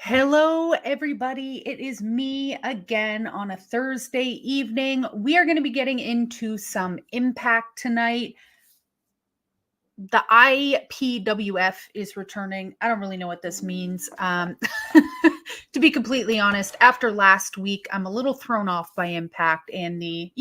Hello, everybody. It is me again on a Thursday evening. We are going to be getting into some Impact tonight. The IPWF is returning. I don't really know what this means. To be completely honest, after last week, I'm a little thrown off by Impact and the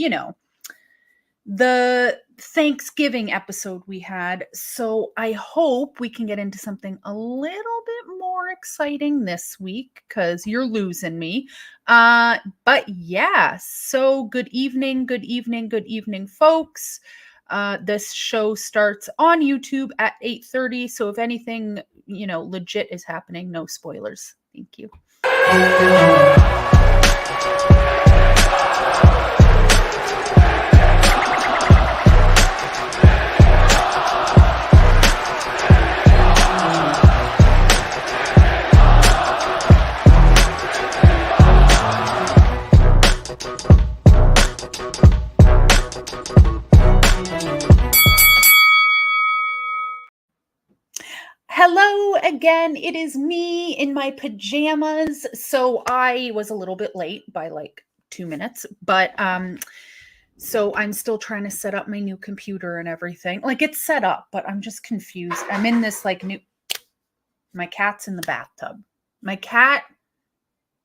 Thanksgiving episode we had. So I hope we can get into something a little bit more exciting this week because you're losing me. But yeah, so good evening, folks. This show starts on YouTube at 8:30. So if anything, legit is happening, no spoilers. Thank you. Hello again. It is me in my pajamas. So I was a little bit late by like 2 minutes, but so I'm still trying to set up my new computer and everything. Like it's set up, but I'm just confused. I'm in this my cat's in the bathtub. My cat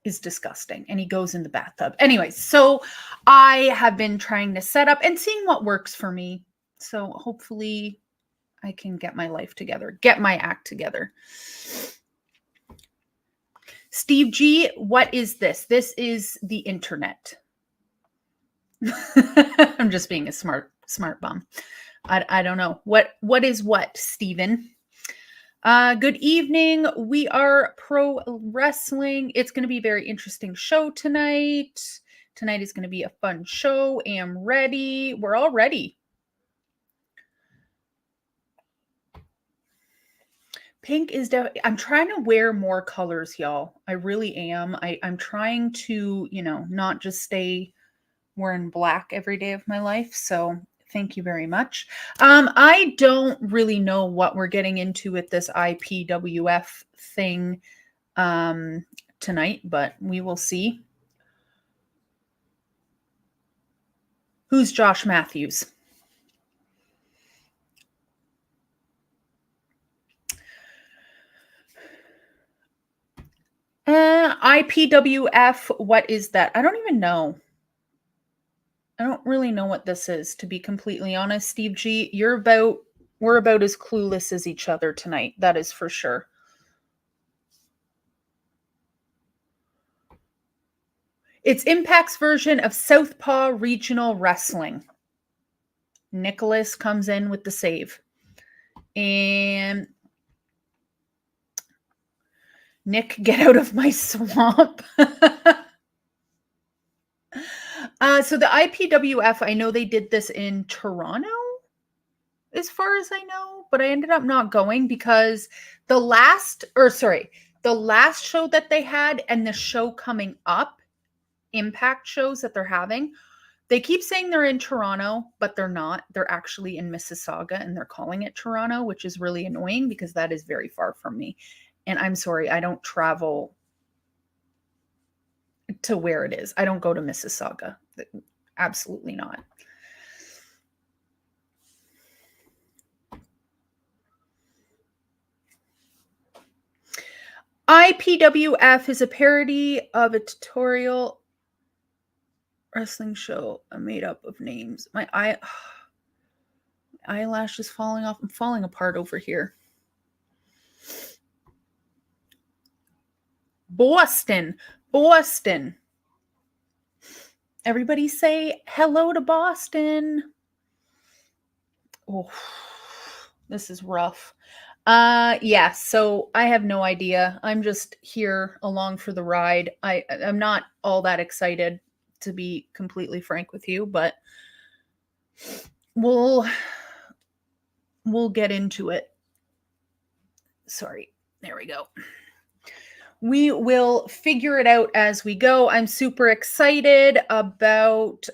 is disgusting and he goes in the bathtub. Anyway, so I have been trying to set up and seeing what works for me. So hopefully I can get my life together, get my act together. Steve G, what is this? This is the internet. I'm just being a smart bum. I don't know. What is what, Steven? Good evening. We are pro wrestling. It's going to be a very interesting show tonight. Tonight is going to be a fun show. Am ready. We're all ready. Pink is definitely, I'm trying to wear more colors, y'all. I really am. I'm trying to, not just stay wearing black every day of my life. So thank you very much. I don't really know what we're getting into with this IPWF thing tonight, but we will see. Who's Josh Matthews? IPWF, what is that? I don't even know. I don't really know what this is, to be completely honest. Steve G, we're about as clueless as each other tonight. That is for sure. It's Impact's version of Southpaw Regional Wrestling. Nicholas comes in with the save. And Nick, get out of my swamp. So the IPWF, I know they did this in Toronto, as far as I know, but I ended up not going because the last show that they had and the show coming up, Impact shows that they're having, they keep saying they're in Toronto, but they're not. They're actually in Mississauga and they're calling it Toronto, which is really annoying because that is very far from me. And I'm sorry, I don't travel to where it is. I don't go to Mississauga. Absolutely not. IPWF is a parody of a tutorial wrestling show made up of names. My eyelash is falling off. I'm falling apart over here. Boston. Everybody say hello to Boston. Oh, this is rough. Yeah, so I have no idea. I'm just here along for the ride. I'm not all that excited, to be completely frank with you, but we'll get into it. Sorry. There we go. We will figure it out as we go. I'm super excited about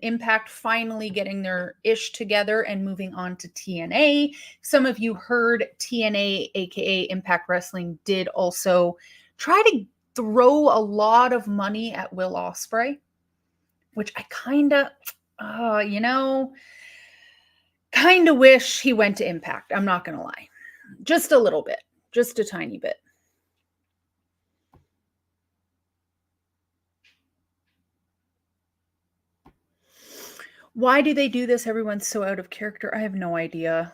Impact finally getting their ish together and moving on to TNA. Some of you heard TNA, aka Impact Wrestling, did also try to throw a lot of money at Will Ospreay, which I kind of, kind of wish he went to Impact. I'm not going to lie. Just a little bit. Just a tiny bit. Why do they do this? Everyone's so out of character. I have no idea.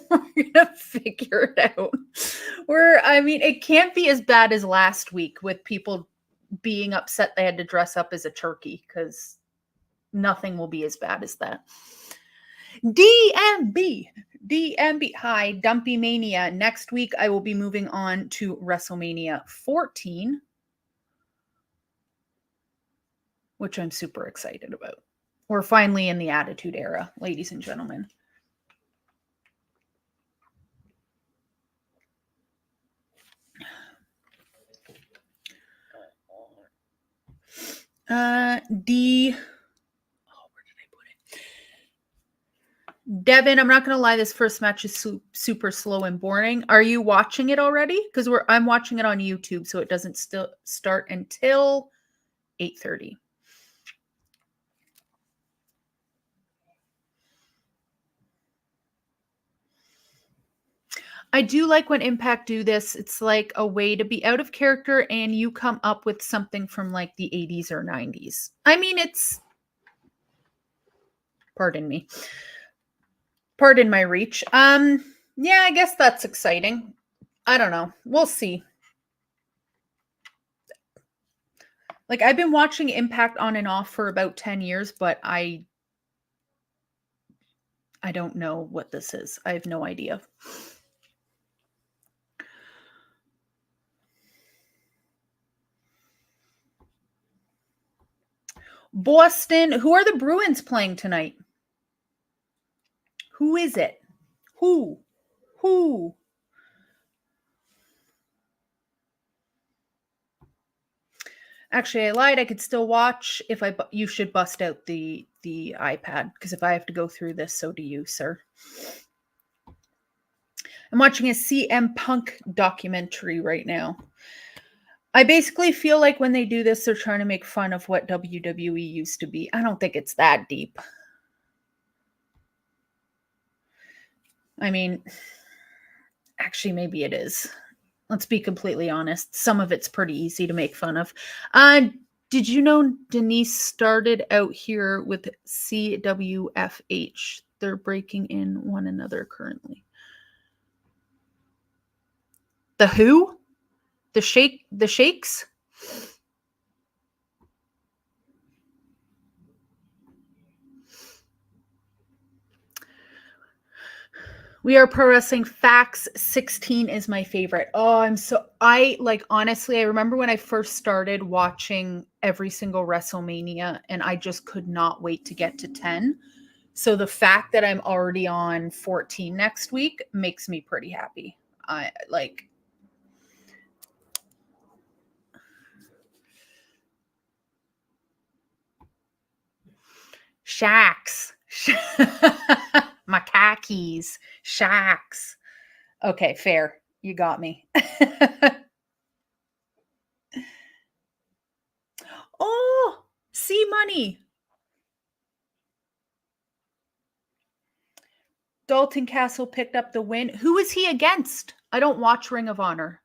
We're gonna figure it out. It can't be as bad as last week with people being upset they had to dress up as a turkey, because nothing will be as bad as that. DMB. Hi, Dumpy Mania. Next week, I will be moving on to WrestleMania 14, which I'm super excited about. We're finally in the Attitude Era, ladies and gentlemen. Where did I put it? Devin, I'm not going to lie, this first match is super slow and boring. Are you watching it already? Because I'm watching it on YouTube, so it doesn't still start until 8:30. I do like when Impact do this. It's like a way to be out of character and you come up with something from like the 80s or 90s. I mean, pardon me. Pardon my reach. Yeah, I guess that's exciting. I don't know. We'll see. Like, I've been watching Impact on and off for about 10 years, but I don't know what this is. I have no idea. Boston. Who are the Bruins playing tonight? Who is it? Who? Actually, I lied. I could still watch. You should bust out the iPad, because if I have to go through this, so do you, sir. I'm watching a CM Punk documentary right now. I basically feel like when they do this, they're trying to make fun of what WWE used to be. I don't think it's that deep. I mean, actually, maybe it is. Let's be completely honest. Some of it's pretty easy to make fun of. Did you know Denise started out here with CWFH? They're breaking in one another currently. The who? The Shakes? We are pro wrestling facts. 16 is my favorite. Honestly, I remember when I first started watching every single WrestleMania and I just could not wait to get to 10. So the fact that I'm already on 14 next week makes me pretty happy. Shacks. My khakis. Shacks. Okay, fair. You got me. Oh, see money. Dalton Castle picked up the win. Who is he against? I don't watch Ring of Honor.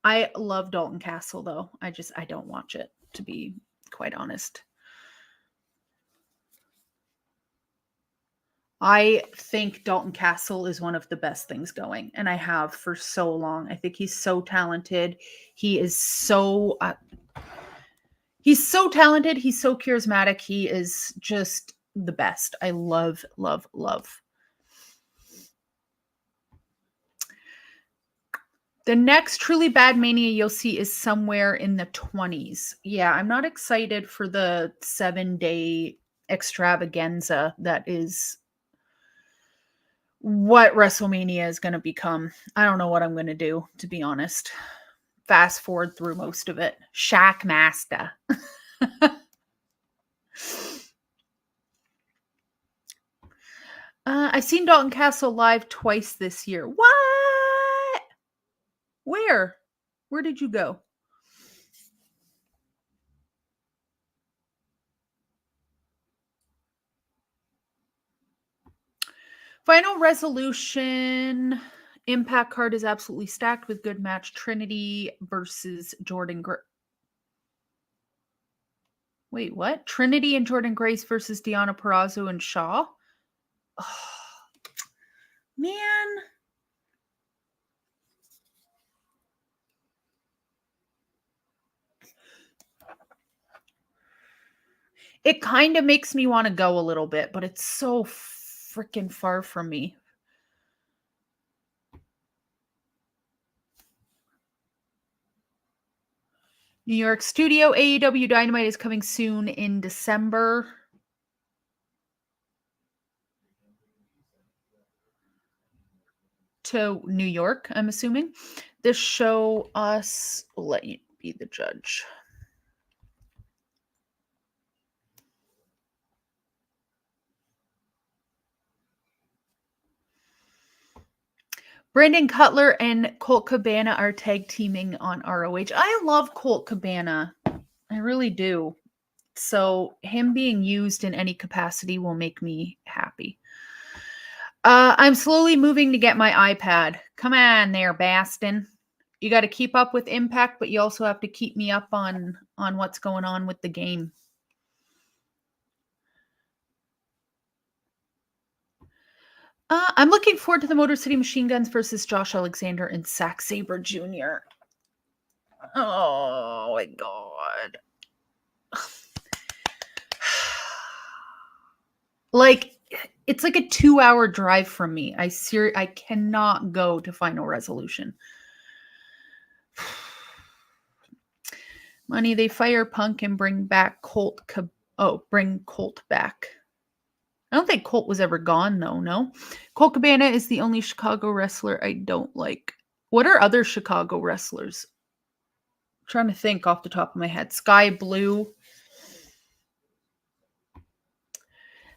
I love Dalton Castle, though. I don't watch it, to be quite honest. I think Dalton Castle is one of the best things going, and I have for so long. I think he's so talented. He is so he's so talented. He's so charismatic. He is just the best. I love, love, love. The next truly bad Mania you'll see is somewhere in the 20s. Yeah, I'm not excited for the 7-day extravaganza that is what WrestleMania is going to become. I don't know what I'm going to do, to be honest. Fast forward through most of it. Shaq Master. I've seen Dalton Castle live twice this year. What? Where? Where did you go? Final Resolution. Impact card is absolutely stacked with good match. Trinity versus Jordan Grace. Wait, what? Trinity and Jordan Grace versus Deonna Purrazzo and Shaw? Oh, man. It kind of makes me want to go a little bit, but it's so freaking far from me. New York Studio AEW Dynamite is coming soon in December. To New York, I'm assuming. This show us will let you be the judge. Brandon Cutler and Colt Cabana are tag teaming on ROH. I love Colt Cabana. I really do. So him being used in any capacity will make me happy. I'm slowly moving to get my iPad. Come on there, Bastin. You got to keep up with Impact, but you also have to keep me up on what's going on with the game. I'm looking forward to the Motor City Machine Guns versus Josh Alexander and Zack Sabre Jr. Oh my god. Like, it's like a 2-hour drive from me. I cannot go to Final Resolution. Money, they fire Punk and bring back Colt. Bring Colt back. I don't think Colt was ever gone, though, no? Colt Cabana is the only Chicago wrestler I don't like. What are other Chicago wrestlers? I'm trying to think off the top of my head. Sky Blue.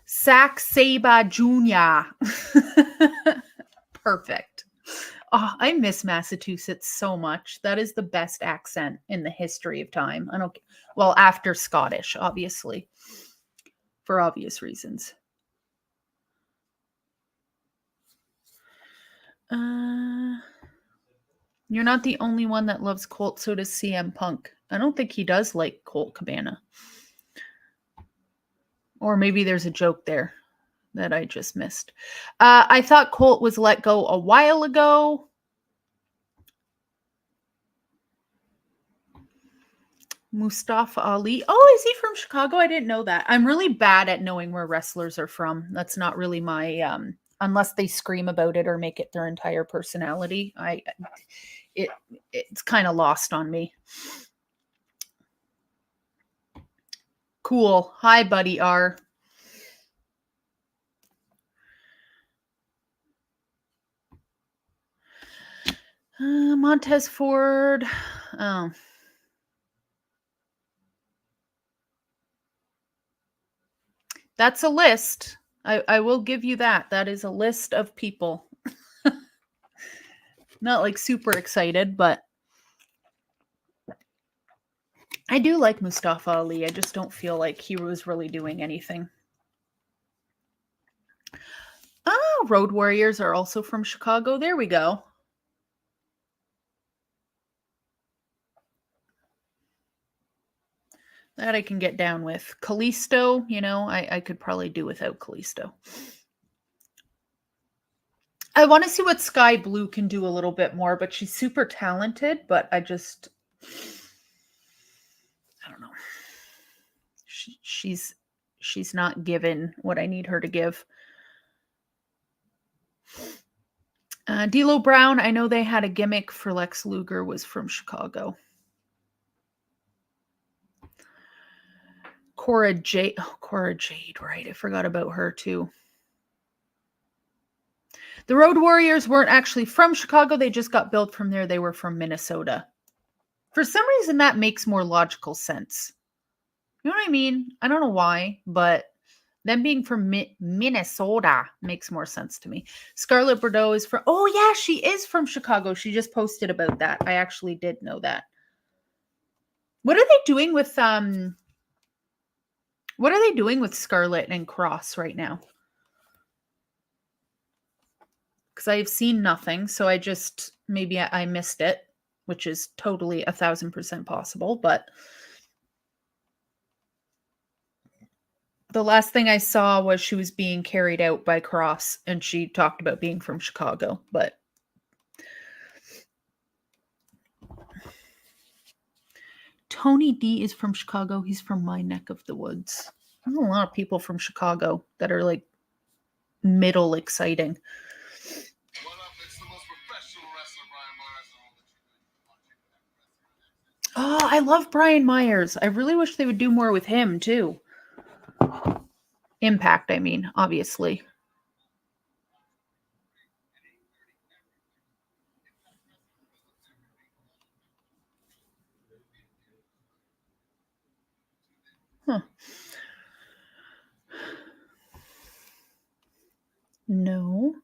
Zack Sabre Jr. Perfect. Oh, I miss Massachusetts so much. That is the best accent in the history of time. After Scottish, obviously, for obvious reasons. You're not the only one that loves Colt, so does CM Punk. I don't think he does like Colt Cabana. Or maybe there's a joke there that I just missed. I thought Colt was let go a while ago. Mustafa Ali. Oh, is he from Chicago? I didn't know that. I'm really bad at knowing where wrestlers are from. That's not really my unless they scream about it or make it their entire personality. It's kind of lost on me. Cool. Hi, Buddy R. Montez Ford. Oh. That's a list. I will give you that. That is a list of people. Not like super excited, but I do like Mustafa Ali. I just don't feel like he was really doing anything. Oh, Road Warriors are also from Chicago. There we go. That I can get down with. Kalisto, I could probably do without Kalisto. I want to see what Sky Blue can do a little bit more, but she's super talented, but I don't know. She's not given what I need her to give. D'Lo Brown, I know they had a gimmick for Lex Luger, was from Chicago. Cora Jade, right? I forgot about her too. The Road Warriors weren't actually from Chicago. They just got built from there. They were from Minnesota. For some reason, that makes more logical sense. You know what I mean? I don't know why, but Them being from Minnesota makes more sense to me. Scarlett Bordeaux is from, oh yeah, she is from Chicago. She just posted about that. I actually did know that. What are they doing with Scarlett and Cross right now? Because I've seen nothing, so maybe I missed it, which is totally 1,000% possible, but the last thing I saw was she was being carried out by Cross, and she talked about being from Chicago, but Tony D is from Chicago. He's from my neck of the woods. There's a lot of people from Chicago that are like middle exciting. Oh, I love Brian Myers. I really wish they would do more with him too. Impact, I mean, obviously. Huh. No.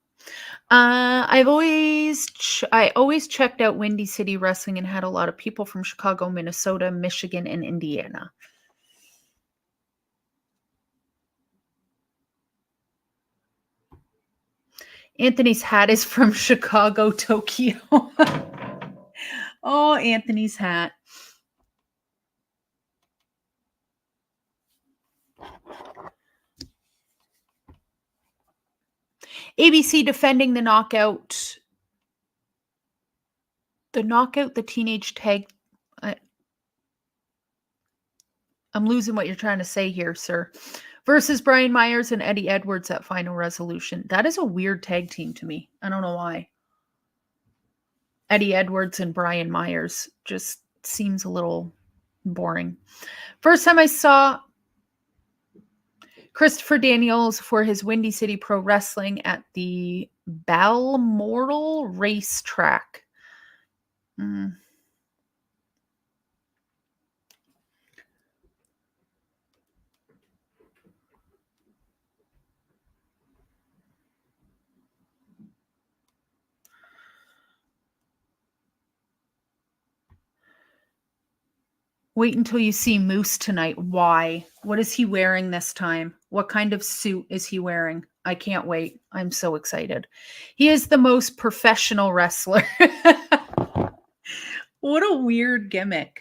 I always checked out Windy City Wrestling and had a lot of people from Chicago, Minnesota, Michigan, and Indiana. Anthony's hat is from Chicago, Tokyo. Oh, Anthony's hat. ABC defending the knockout. The teenage tag. I'm losing what you're trying to say here, sir. Versus Brian Myers and Eddie Edwards at Final Resolution. That is a weird tag team to me. I don't know why. Eddie Edwards and Brian Myers just seems a little boring. First time I saw Christopher Daniels for his Windy City Pro Wrestling at the Balmoral Racetrack. Wait until you see Moose tonight. Why? What is he wearing this time? What kind of suit is he wearing? I can't wait. I'm so excited. He is the most professional wrestler. What a weird gimmick.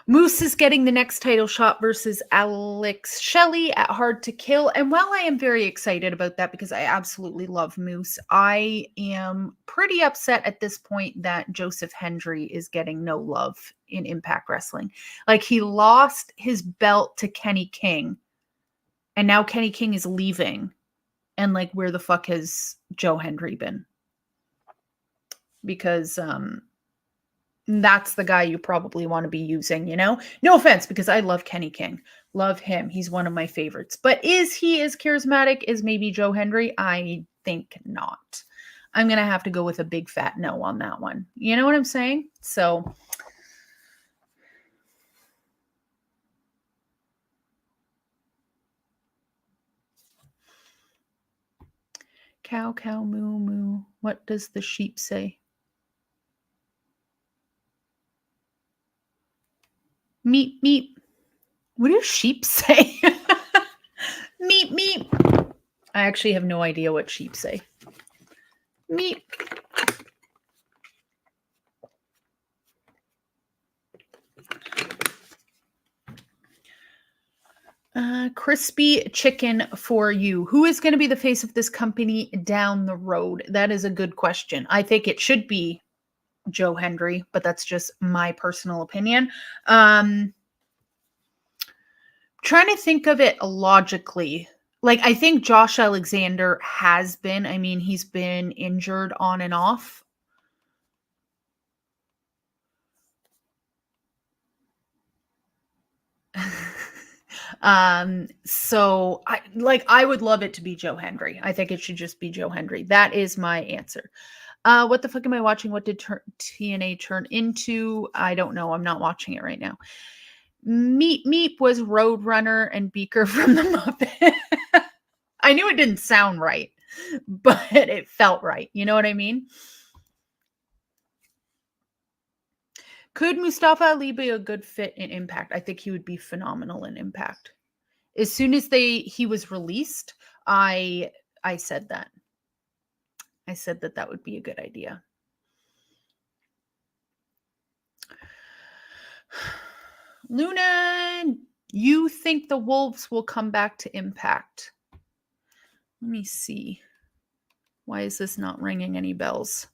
Moose is getting the next title shot versus Alex Shelley at Hard to Kill. And while I am very excited about that because I absolutely love Moose, I am pretty upset at this point that Joseph Hendry is getting no love in Impact Wrestling. Like, he lost his belt to Kenny King, and now Kenny King is leaving. And like, where the fuck has Joe Hendry been? Because that's the guy you probably want to be using, you know? No offense, because I love Kenny King. Love him. He's one of my favorites. But is he as charismatic as maybe Joe Hendry? I think not. I'm going to have to go with a big fat no on that one. You know what I'm saying? So cow, cow, moo, moo. What does the sheep say? Meep, meep. What do sheep say? Meep, meep. I actually have no idea what sheep say. Meep. Crispy chicken for you. Who is going to be the face of this company down the road? That is a good question. I think it should be Joe Hendry, but that's just my personal opinion. Trying to think of it logically. Like, I think Josh Alexander has been. I mean, he's been injured on and off. So I would love it to be Joe Hendry. I think it should just be Joe Hendry. That is my answer. What the fuck am I watching? What did TNA turn into? I don't know. I'm not watching it right now. Meep Meep was Roadrunner and Beaker from the Muppet. I knew it didn't sound right, but it felt right. You know what I mean? Could Mustafa Ali be a good fit in Impact? I think he would be phenomenal in Impact. As soon as he was released, I said that. I said that would be a good idea. Luna, you think the Wolves will come back to Impact? Let me see. Why is this not ringing any bells?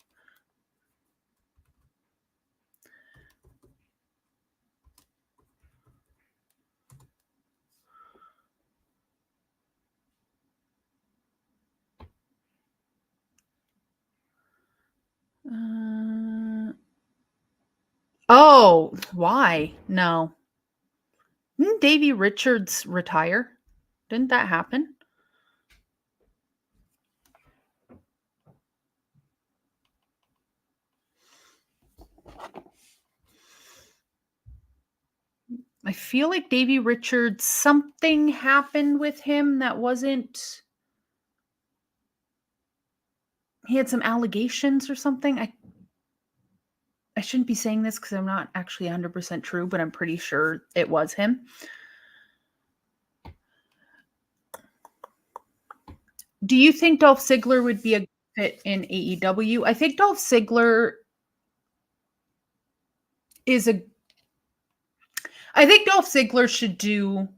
Oh, why? No. Didn't Davey Richards retire? Didn't that happen? I feel like Davey Richards, something happened with him that wasn't. He had some allegations or something. I shouldn't be saying this because I'm not actually 100% true, but I'm pretty sure it was him. Do you think Dolph Ziggler would be a good fit in AEW? I think Dolph Ziggler I think Dolph Ziggler should do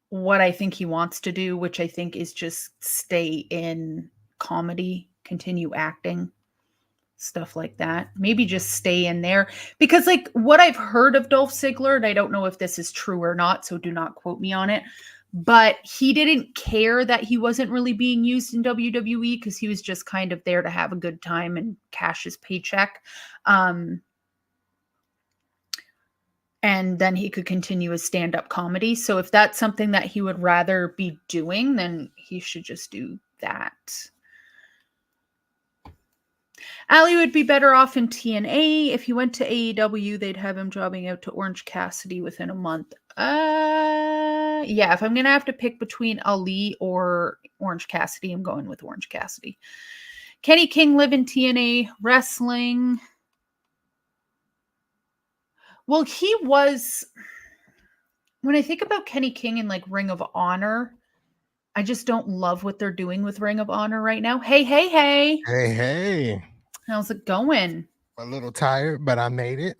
what I think he wants to do, which I think is just stay in comedy, continue acting, stuff like that. Maybe just stay in there. Because like what I've heard of Dolph Ziggler, and I don't know if this is true or not, so do not quote me on it, but he didn't care that he wasn't really being used in WWE because he was just kind of there to have a good time and cash his paycheck. And then he could continue his stand-up comedy. So if that's something that he would rather be doing, then he should just do that. Ali would be better off in TNA. If he went to AEW, they'd have him jobbing out to Orange Cassidy within a month. Yeah, if I'm going to have to pick between Ali or Orange Cassidy, I'm going with Orange Cassidy. Kenny King live in TNA wrestling. Well, he was, when I think about Kenny King and like Ring of Honor, I just don't love what they're doing with Ring of Honor right now. Hey. Hey. How's it going? A little tired, but I made it.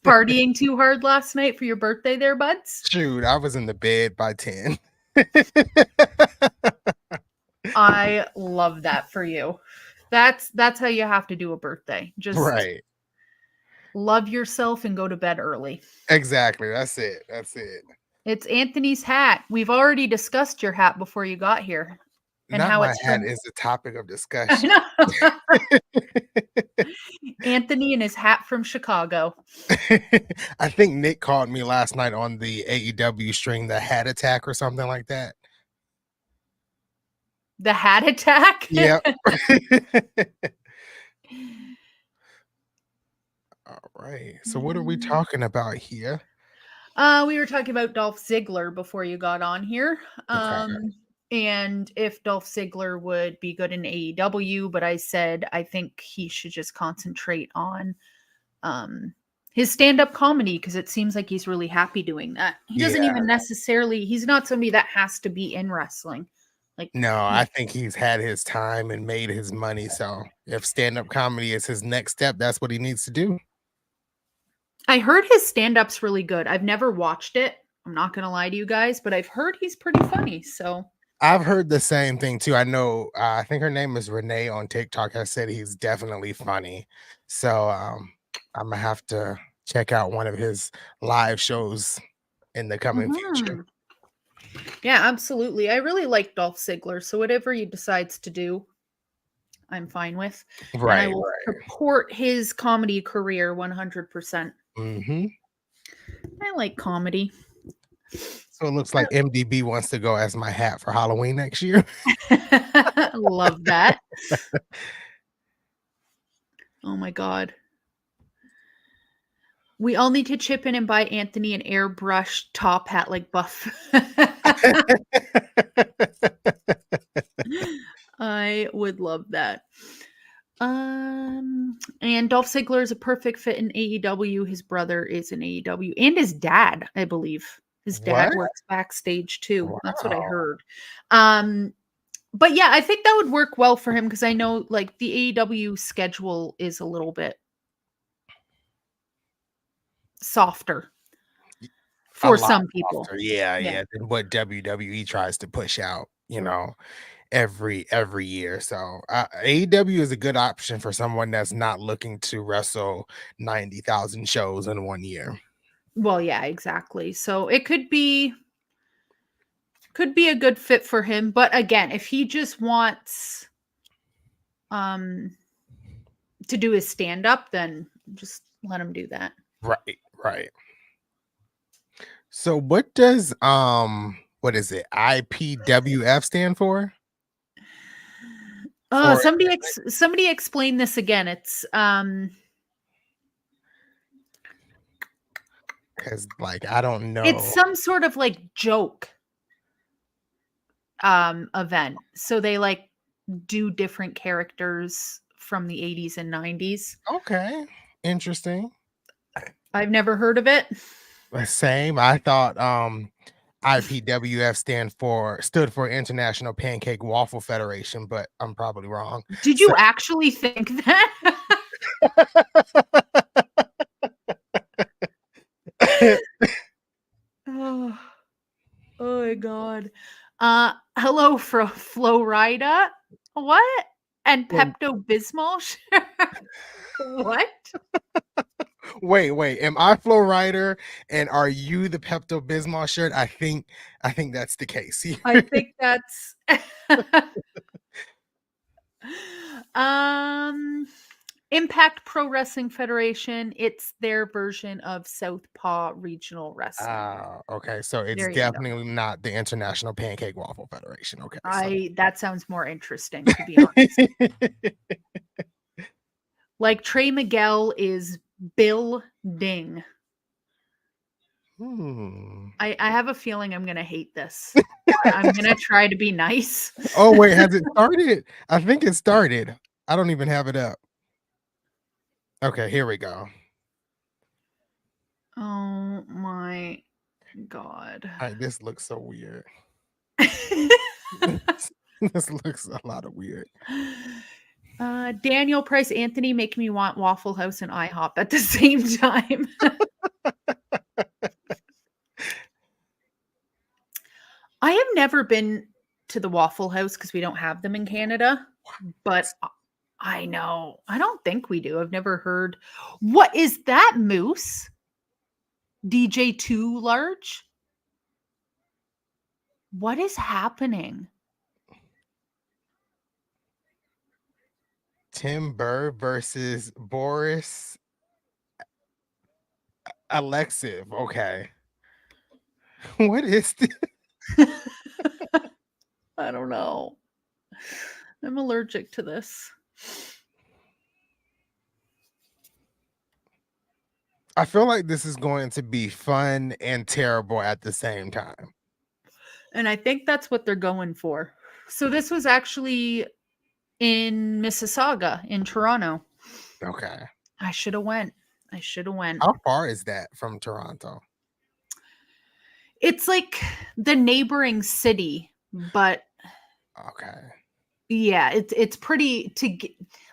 Partying too hard last night for your birthday there, buds? Shoot, I was in the bed by 10. I love that for you. That's how you have to do a birthday. Just right. Love yourself and go to bed early. Exactly. That's it. It's Anthony's hat. We've already discussed your hat before you got here. And not how my hat is the topic of discussion. Anthony and his hat from Chicago. I think Nick called me last night on the AEW string, the hat attack or something like that. The hat attack? Yep. All right. So what are we talking about here? We were talking about Dolph Ziggler before you got on here. Okay. And if Dolph Ziggler would be good in AEW, but I said I think he should just concentrate on his stand-up comedy because it seems like he's really happy doing that. He doesn't even necessarily, he's not somebody that has to be in wrestling. Like, no, I think he's had his time and made his money. So if stand-up comedy is his next step, that's what he needs to do. I heard his stand-up's really good. I've never watched it. I'm not going to lie to you guys, but I've heard he's pretty funny. So I've heard the same thing too. I know, I think her name is Renee on TikTok has said he's definitely funny. So I'm going to have to check out one of his live shows in the coming future. Yeah, absolutely. I really like Dolph Ziggler. So whatever he decides to do, I'm fine with. Right. And I will support his comedy career 100%. I like comedy. So it looks like MDB wants to go as my hat for Halloween next year. Love that. Oh my God. We all need to chip in and buy Anthony an airbrush top hat like Buff. I would love that. And Dolph Ziggler is a perfect fit in AEW. His brother is in AEW, and his dad, I believe. His dad What? works backstage too. That's what I Wow. heard. But yeah, I think that would work well for him because I know like the AEW schedule is a little bit softer A for lot some people. softer. Yeah, Yeah. yeah, than what WWE tries to push out, every year. So AEW is a good option for someone that's not looking to wrestle 90,000 shows in 1 year. Well, yeah, exactly. So it could be a good fit for him, but again, if he just wants um to do his stand up, then just let him do that. Right, right. So what does what is it? IPWF stand for? For Somebody explain this again. It's because like I don't it's know. some sort of like joke event. So they like do different characters from the 80s and 90s. Okay, interesting. I've never heard of it. Same. I thought IPWF stood for International Pancake Waffle Federation, but I'm probably wrong. Did So you actually think that? Oh, oh my god. Hello from Florida. What? And Well, Pepto Bismol? What? wait. Am I Flow Rider and are you the Pepto Bismol shirt? I think that's the case I here. think that's um Impact Pro Wrestling Federation. It's their version of Southpaw Regional Wrestling. Okay. So it's There you go. definitely not the International Pancake Waffle Federation. Okay. So That sounds more interesting, to be honest. Like Trey Miguel is Bill Ding. Hmm. I have a feeling I'm gonna hate this. I'm gonna try to be nice. Oh wait, has it started? I think it started. I don't even have it up. Okay, here we go. Oh my god. All right, this looks so weird. This looks a lot of weird. Daniel Price Anthony make me want Waffle House and IHOP at the same time. I have never been to the Waffle House because we don't have them in Canada, but I know. I don't think we do. I've never heard. What is that moose? DJ Too Large? What is happening? Tim Burr versus Boris Alexiv. Okay. What is this? I don't know. I'm allergic to this. I feel like this is going to be fun and terrible at the same time. And I think that's what they're going for. So this was actually in Mississauga in Toronto. Okay. I should have went. How far is that from Toronto? It's like the neighboring city, but Okay. yeah, it's pretty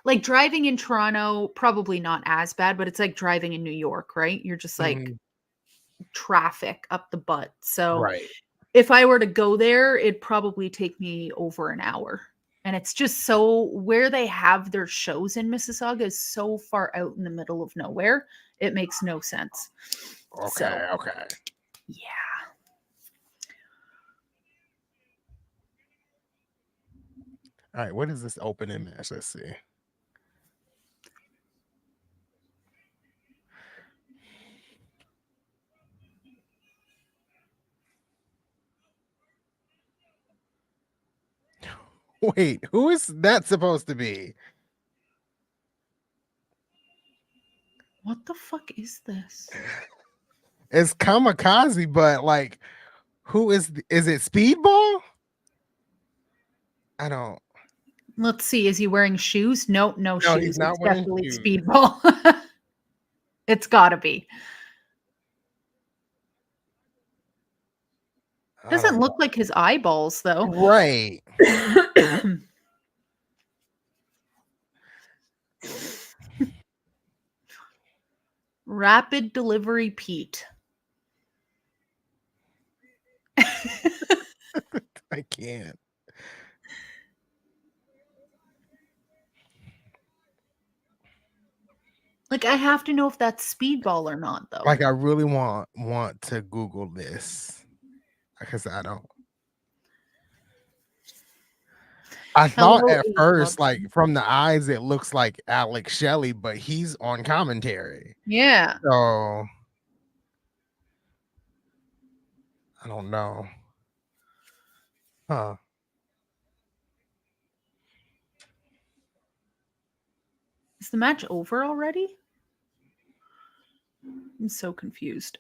like driving in Toronto, probably not as bad, but it's like driving in New York, right? You're just like Mhm. traffic up the butt. So Right. if I were to go there, it'd probably take me over an hour. And it's just so where they have their shows in Mississauga is so far out in the middle of nowhere. It makes no sense. So, Okay. yeah. All right, what is this opening match? Let's see. Wait, who is that supposed to be? What the fuck is this? It's Kamikaze, but like, who is it Speedball? I don't. Let's see. Is he wearing shoes? No, no No, he's shoes. not It's wearing definitely shoes. Speedball. It's gotta be. I Doesn't don't look like his eyeballs though. Right. Rapid Delivery Pete. I can't. Like, I have to know if that's Speedball or not, though. Like, I really want to Google this because I don't. I thought Hello, at first, like from the eyes, it looks like Alex Shelley, but he's on commentary. Yeah. So I don't know. Huh. Is the match over already? I'm so confused.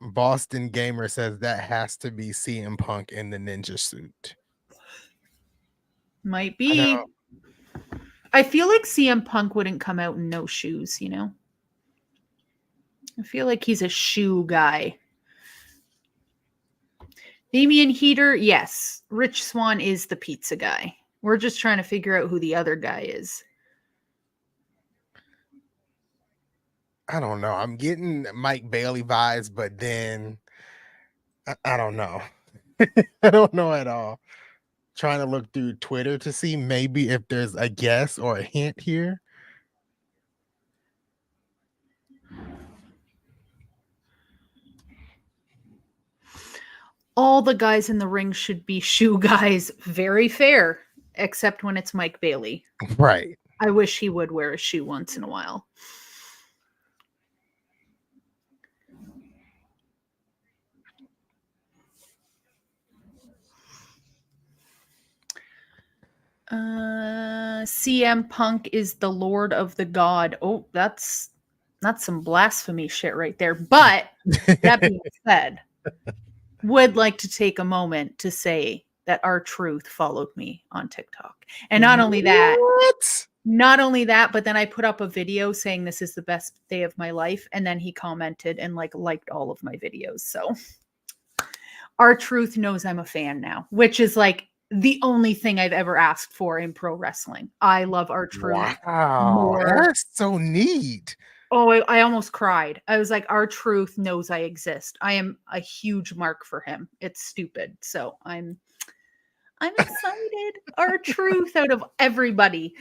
Boston Gamer says that has to be CM Punk in the ninja suit. Might I be. know. I feel like CM Punk wouldn't come out in no shoes, you know? I feel like he's a shoe guy. Damian Heater, yes. Rich Swann is the pizza guy. We're just trying to figure out who the other guy is. I don't know. I'm getting Mike Bailey vibes, but then I don't know. I don't know at all. Trying to look through Twitter to see maybe if there's a guess or a hint here. All the guys in the ring should be shoe guys. Very fair, except when it's Mike Bailey. Right. I wish he would wear a shoe once in a while. CM Punk is the Lord of the God. Oh, that's some blasphemy shit right there. But that being said, would like to take a moment to say that R-Truth followed me on TikTok. And not only that, but then I put up a video saying this is the best day of my life. And then he commented and liked all of my videos. So R-Truth knows I'm a fan now, which is like the only thing I've ever asked for in pro wrestling. I love R-Truth. Wow, that's so neat. Oh, I almost cried. I was like, R-Truth knows I exist. I am a huge mark for him. It's stupid. So I'm excited. R-Truth out of everybody.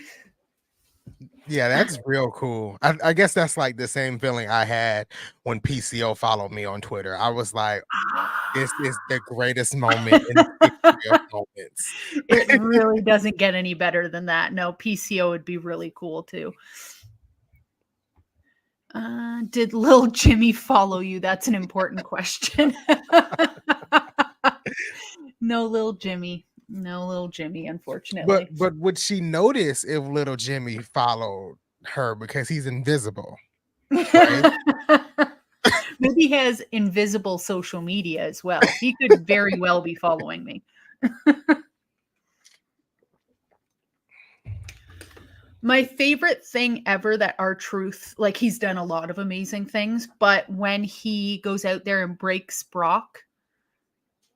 Yeah, that's real cool. I guess that's like the same feeling I had when PCO followed me on Twitter. I was like, this is the greatest moment in the history of moments. It really doesn't get any better than that. No, PCO would be really cool too. Did Lil Jimmy follow you? That's an important question. No, Lil Jimmy. No, Lil Jimmy, unfortunately. But would she notice if little Jimmy followed her because he's invisible? Right? Maybe he has invisible social media as well. He could very well be following me. My favorite thing ever that R-Truth, like he's done a lot of amazing things, but when he goes out there and breaks Brock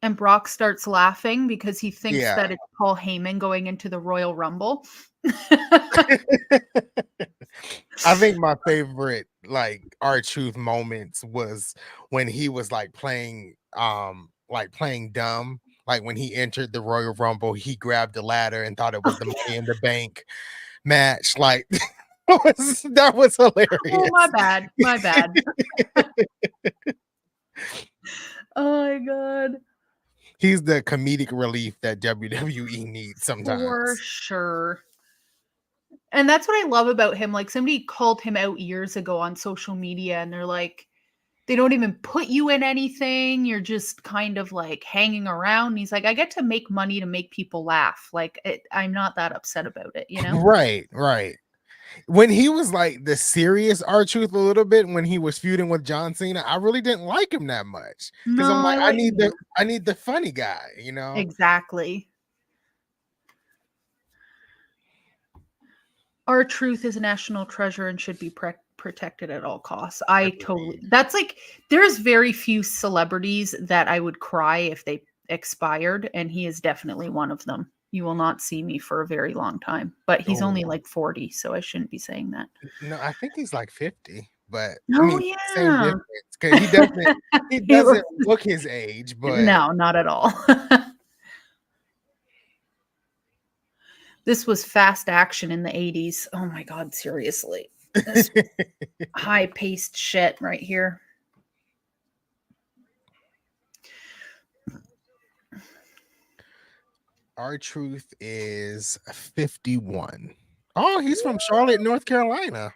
and Brock starts laughing because he thinks that it's Paul Heyman going into the Royal Rumble. I think my favorite like R-Truth moments was when he was like playing dumb. Like when he entered the Royal Rumble, he grabbed the ladder and thought it was the Money in the Bank match. Like that was hilarious. Oh, my bad. My bad. Oh my God. He's the comedic relief that WWE needs sometimes. For sure. And that's what I love about him. Like somebody called him out years ago on social media and they're like, they don't even put you in anything. You're just kind of like hanging around. And he's like, I get to make money to make people laugh. Like, I'm not that upset about it, you know? Right, right. When he was like the serious R-Truth a little bit, when he was feuding with John Cena, I really didn't like him that much because I'm No, like, I like him. I need the funny guy, you know? Exactly. Our truth is a national treasure and should be protected at all costs. I totally, Agreed. that's like, there's very few celebrities that I would cry if they expired, and he is definitely one of them. You will not see me for a very long time, but he's Oh only like 40, so I shouldn't be saying that. no, I think he's like 50, but I Oh, mean, same yeah. difference because he He doesn't looks, look his age, but no, not at all. This was fast action in the 80s. Oh my God, seriously. This high paced shit right here. R-Truth is 51. Oh, he's from Charlotte, North Carolina.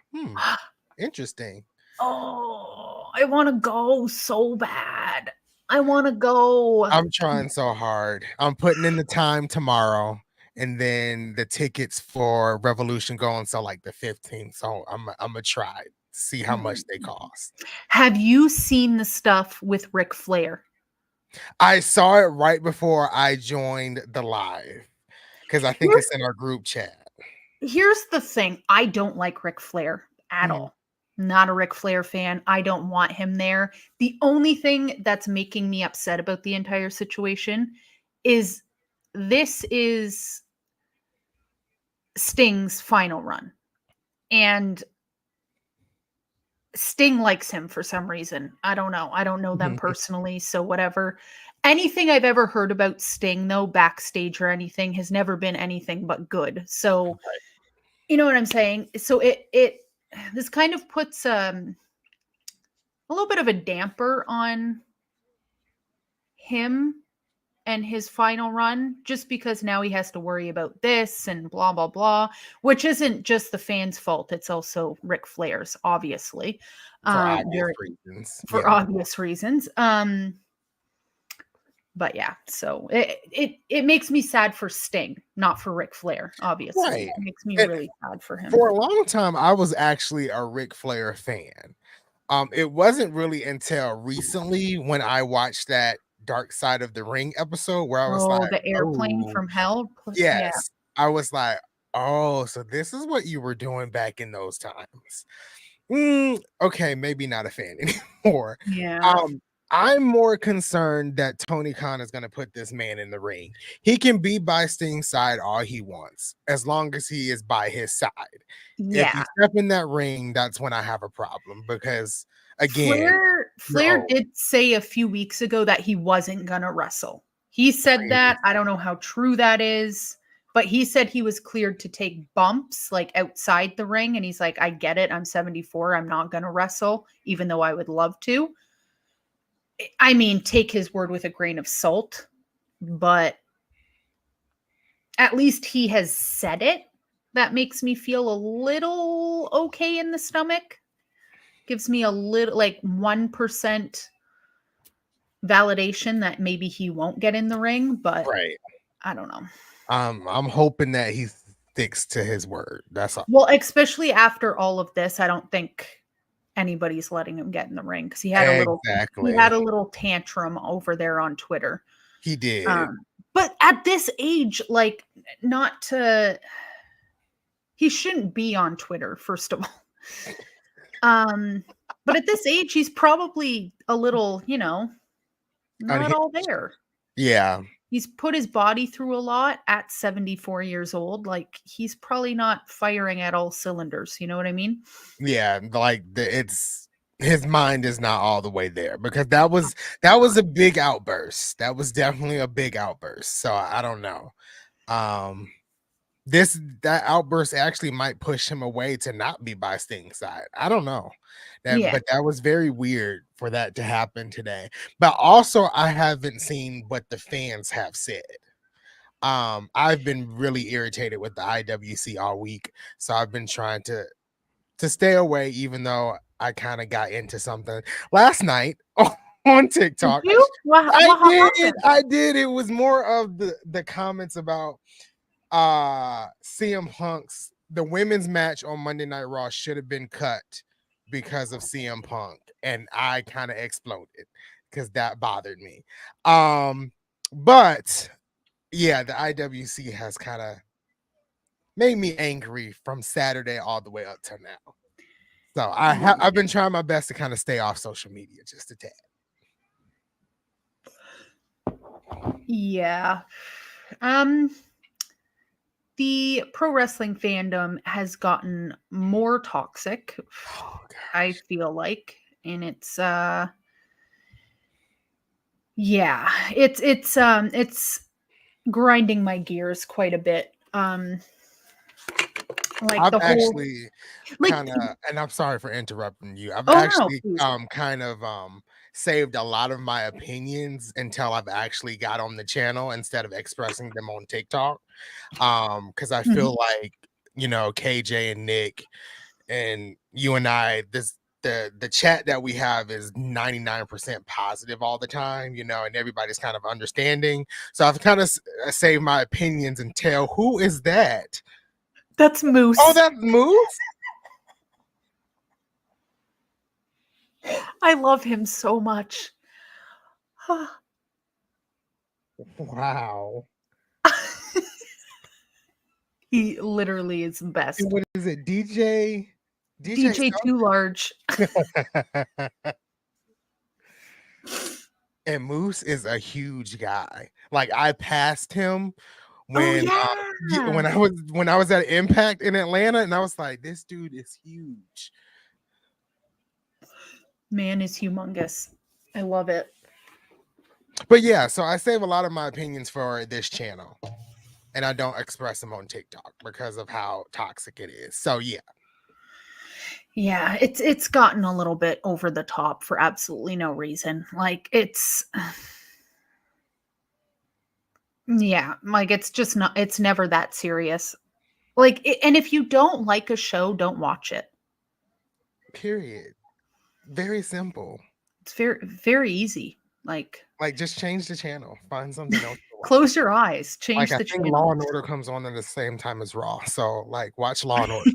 Interesting. Oh, I want to go so bad. I want to go. I'm trying so hard. I'm putting in the time tomorrow, and then the tickets for Revolution go until like the 15th. So I'm gonna try to see how much they cost. Have you seen the stuff with Ric Flair? I saw it right before I joined the live because I think Here's, it's in our group chat. here's the thing. I don't like Ric Flair at Mhm. all. Not a Ric Flair fan. I don't want him there. The only thing that's making me upset about the entire situation is this is Sting's final run. And Sting likes him for some reason. I don't know. I don't know them personally, so whatever. Anything I've ever heard about Sting, though, backstage or anything, has never been anything but good. So, you know what I'm saying? So it this kind of puts a little bit of a damper on him and his final run, just because now he has to worry about this and blah blah blah, which isn't just the fans' fault. It's also Ric Flair's, obviously. For obvious Very reasons. for Yeah. obvious reasons. But yeah, so it makes me sad for Sting, not for Ric Flair. Obviously, Right. it makes me And really sad for him. for a long time, I was actually a Ric Flair fan. It wasn't really until recently when I watched that Dark Side of the Ring episode where I was Oh, like, the airplane oh, from hell. Yeah, yes. I was like, oh, so this is what you were doing back in those times. Okay, maybe not a fan anymore. yeah, Um, I'm more concerned that Tony Khan is going to put this man in the ring. He can be by Sting's side all he wants, as long as he is by his side. If you yeah. step in that ring, that's when I have a problem because, again, you're Flair old. did say a few weeks ago that he wasn't gonna wrestle. He said that. I don't know how true that is, but he said he was cleared to take bumps like outside the ring. And he's like, I get it. I'm 74. I'm not gonna wrestle, even though I would love to. I mean, take his word with a grain of salt, but at least he has said it. That makes me feel a little okay in the stomach. Gives me a little like 1% validation that maybe he won't get in the ring, but Right. I don't know. I'm hoping that he sticks to his word. That's all. Well, especially after all of this, I don't think anybody's letting him get in the ring because he Exactly. had a little tantrum over there on Twitter. He did. But at this age, like not to he shouldn't be on Twitter, first of all. But at this age, he's probably a little, not all Unhinged. there. Yeah. He's put his body through a lot at 74 years old. Like he's probably not firing at all cylinders. You know what I mean? Yeah, like it's his mind is not all the way there because that was a big outburst. That was definitely a big outburst. So I don't know. Um that outburst actually might push him away to not be by Sting's side. I don't know. Yeah. But that was very weird for that to happen today. But also I haven't seen what the fans have said. I've been really irritated with the IWC all week. So I've been trying to stay away, even though I kind of got into something last night on TikTok. Did you? What happened? I did. It was more of the comments about CM Punk's the women's match on Monday Night Raw should have been cut because of CM Punk, and I kind of exploded because that bothered me. But yeah, the IWC has kind of made me angry from Saturday all the way up to now. So I've been trying my best to kind of stay off social media just a tad. Yeah. The pro wrestling fandom has gotten more toxic, I feel like, and it's yeah, it's grinding my gears quite a bit. Like I've the whole actually like kind of, and I'm sorry for interrupting you. I've oh no, actually please. kind of saved a lot of my opinions until I've actually got on the channel instead of expressing them on TikTok. Because I feel like, you know, KJ and Nick and you and I, the chat that we have is 99% positive all the time, you know, and everybody's kind of understanding. So I've kind of saved my opinions until who is that? That's Moose. Oh, that's Moose? I love him so much. Wow. He literally is the best. What is it? DJ Too Large. And Moose is a huge guy. Like I passed him when yeah. when I was at Impact in Atlanta, and I was like, this dude is huge. Man is humongous. I love it. But yeah, so I save a lot of my opinions for this channel, and I don't express them on TikTok because of how toxic it is. So yeah. Yeah, it's gotten a little bit over the top for absolutely no reason. Like it's yeah, like it's just not it's never that serious. Like and if you don't like a show, don't watch it. Period. Very simple. It's very easy. Like just change the channel. Find something else. Close your eyes. Change I the think channel. Law and Order comes on at the same time as Raw. So like watch Law and Order.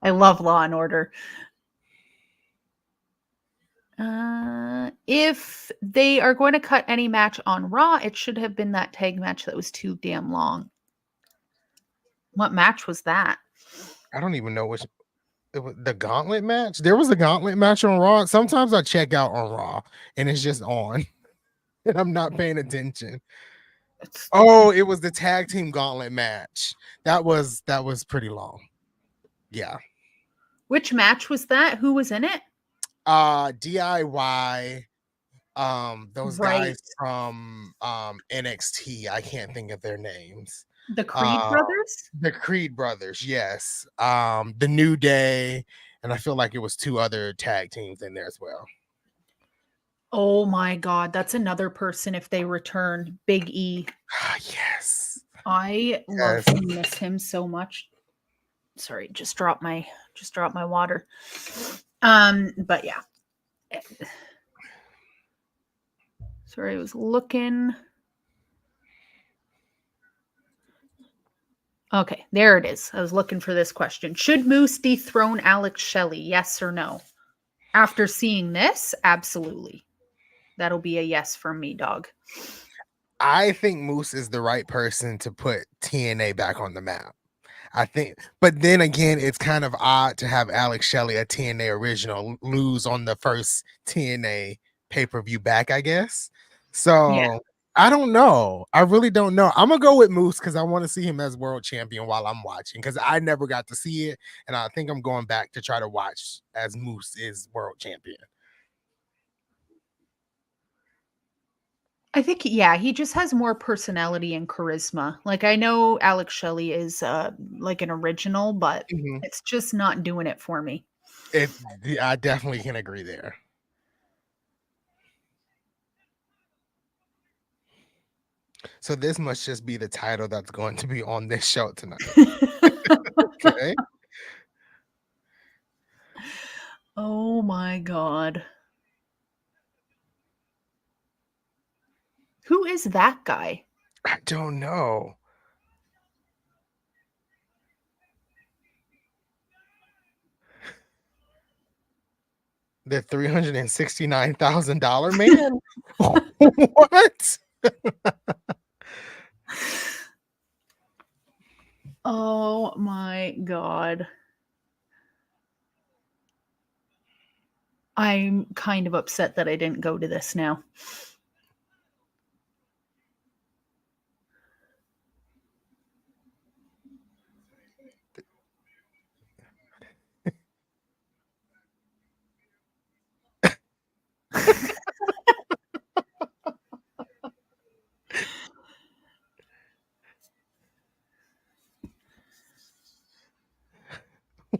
I love Law and Order. If they are going to cut any match on Raw, it should have been that tag match that was too damn long. What match was that? I don't even know which. It was the gauntlet match. There was a gauntlet match on Raw. Sometimes I check out on Raw and it's just on, and I'm not paying attention. Oh, it was the tag team gauntlet match. That was pretty long. Yeah. Which match was that? Who was in it? DIY. Those Right. guys from NXT. I can't think of their names. The Creed brothers? The Creed brothers, yes. The New Day, and I feel like it was two other tag teams in there as well. Oh my God, that's another person if they return. Big E. Yes. I love and miss him so much. Sorry, just dropped my water. But yeah. Sorry, I was looking. Okay, there it is. I was looking for this question. Should Moose dethrone Alex Shelley? Yes or no? After seeing this, absolutely. That'll be a yes from me, dog. I think Moose is the right person to put TNA back on the map. I think, but then again, it's kind of odd to have Alex Shelley, a TNA original, lose on the first TNA pay-per-view back, I guess. So yeah. I don't know. I really don't know. I'm gonna go with Moose because I want to see him as world champion while I'm watching, because I never got to see it, and I think I'm going back to try to watch as Moose is world champion. I think, yeah, he just has more personality and charisma. Like, I know Alex Shelley is like an original, but it's just not doing it for me. I definitely can agree there. So this must just be the title that's going to be on this show tonight. Okay. Oh my God. Who is that guy? I don't know. The $369,000 man? What? Oh my God. I'm kind of upset that I didn't go to this now.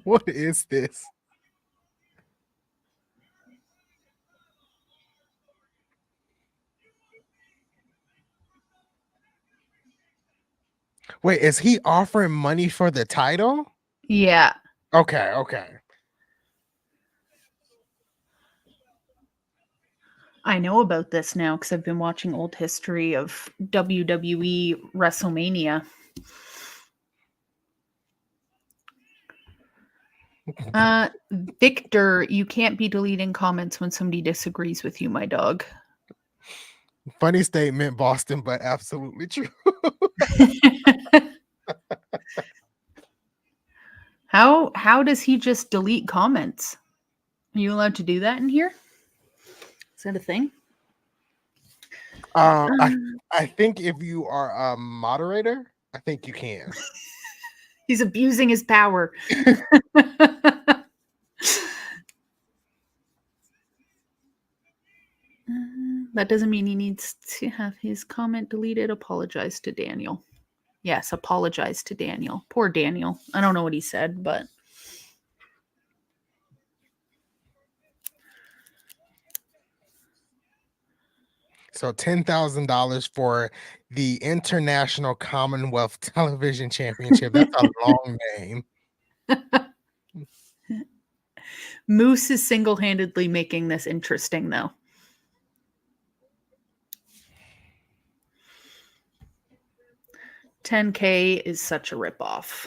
What is this? Wait, is he offering money for the title? Yeah. Okay, okay. I know about this now because I've been watching old history of WWE WrestleMania. Victor, you can't be deleting comments when somebody disagrees with you, my dog. Funny statement, Boston, but absolutely true. How does he just delete comments? Are you allowed to do that in here? Is that a thing? I think if you are a moderator, I think you can. He's abusing his power. That doesn't mean he needs to have his comment deleted. Apologize to Daniel. Yes, apologize to Daniel. Poor Daniel. I don't know what he said, but So $10,000 for the International Commonwealth Television Championship. That's a long name. Moose is single-handedly making this interesting, though. $10K is such a ripoff.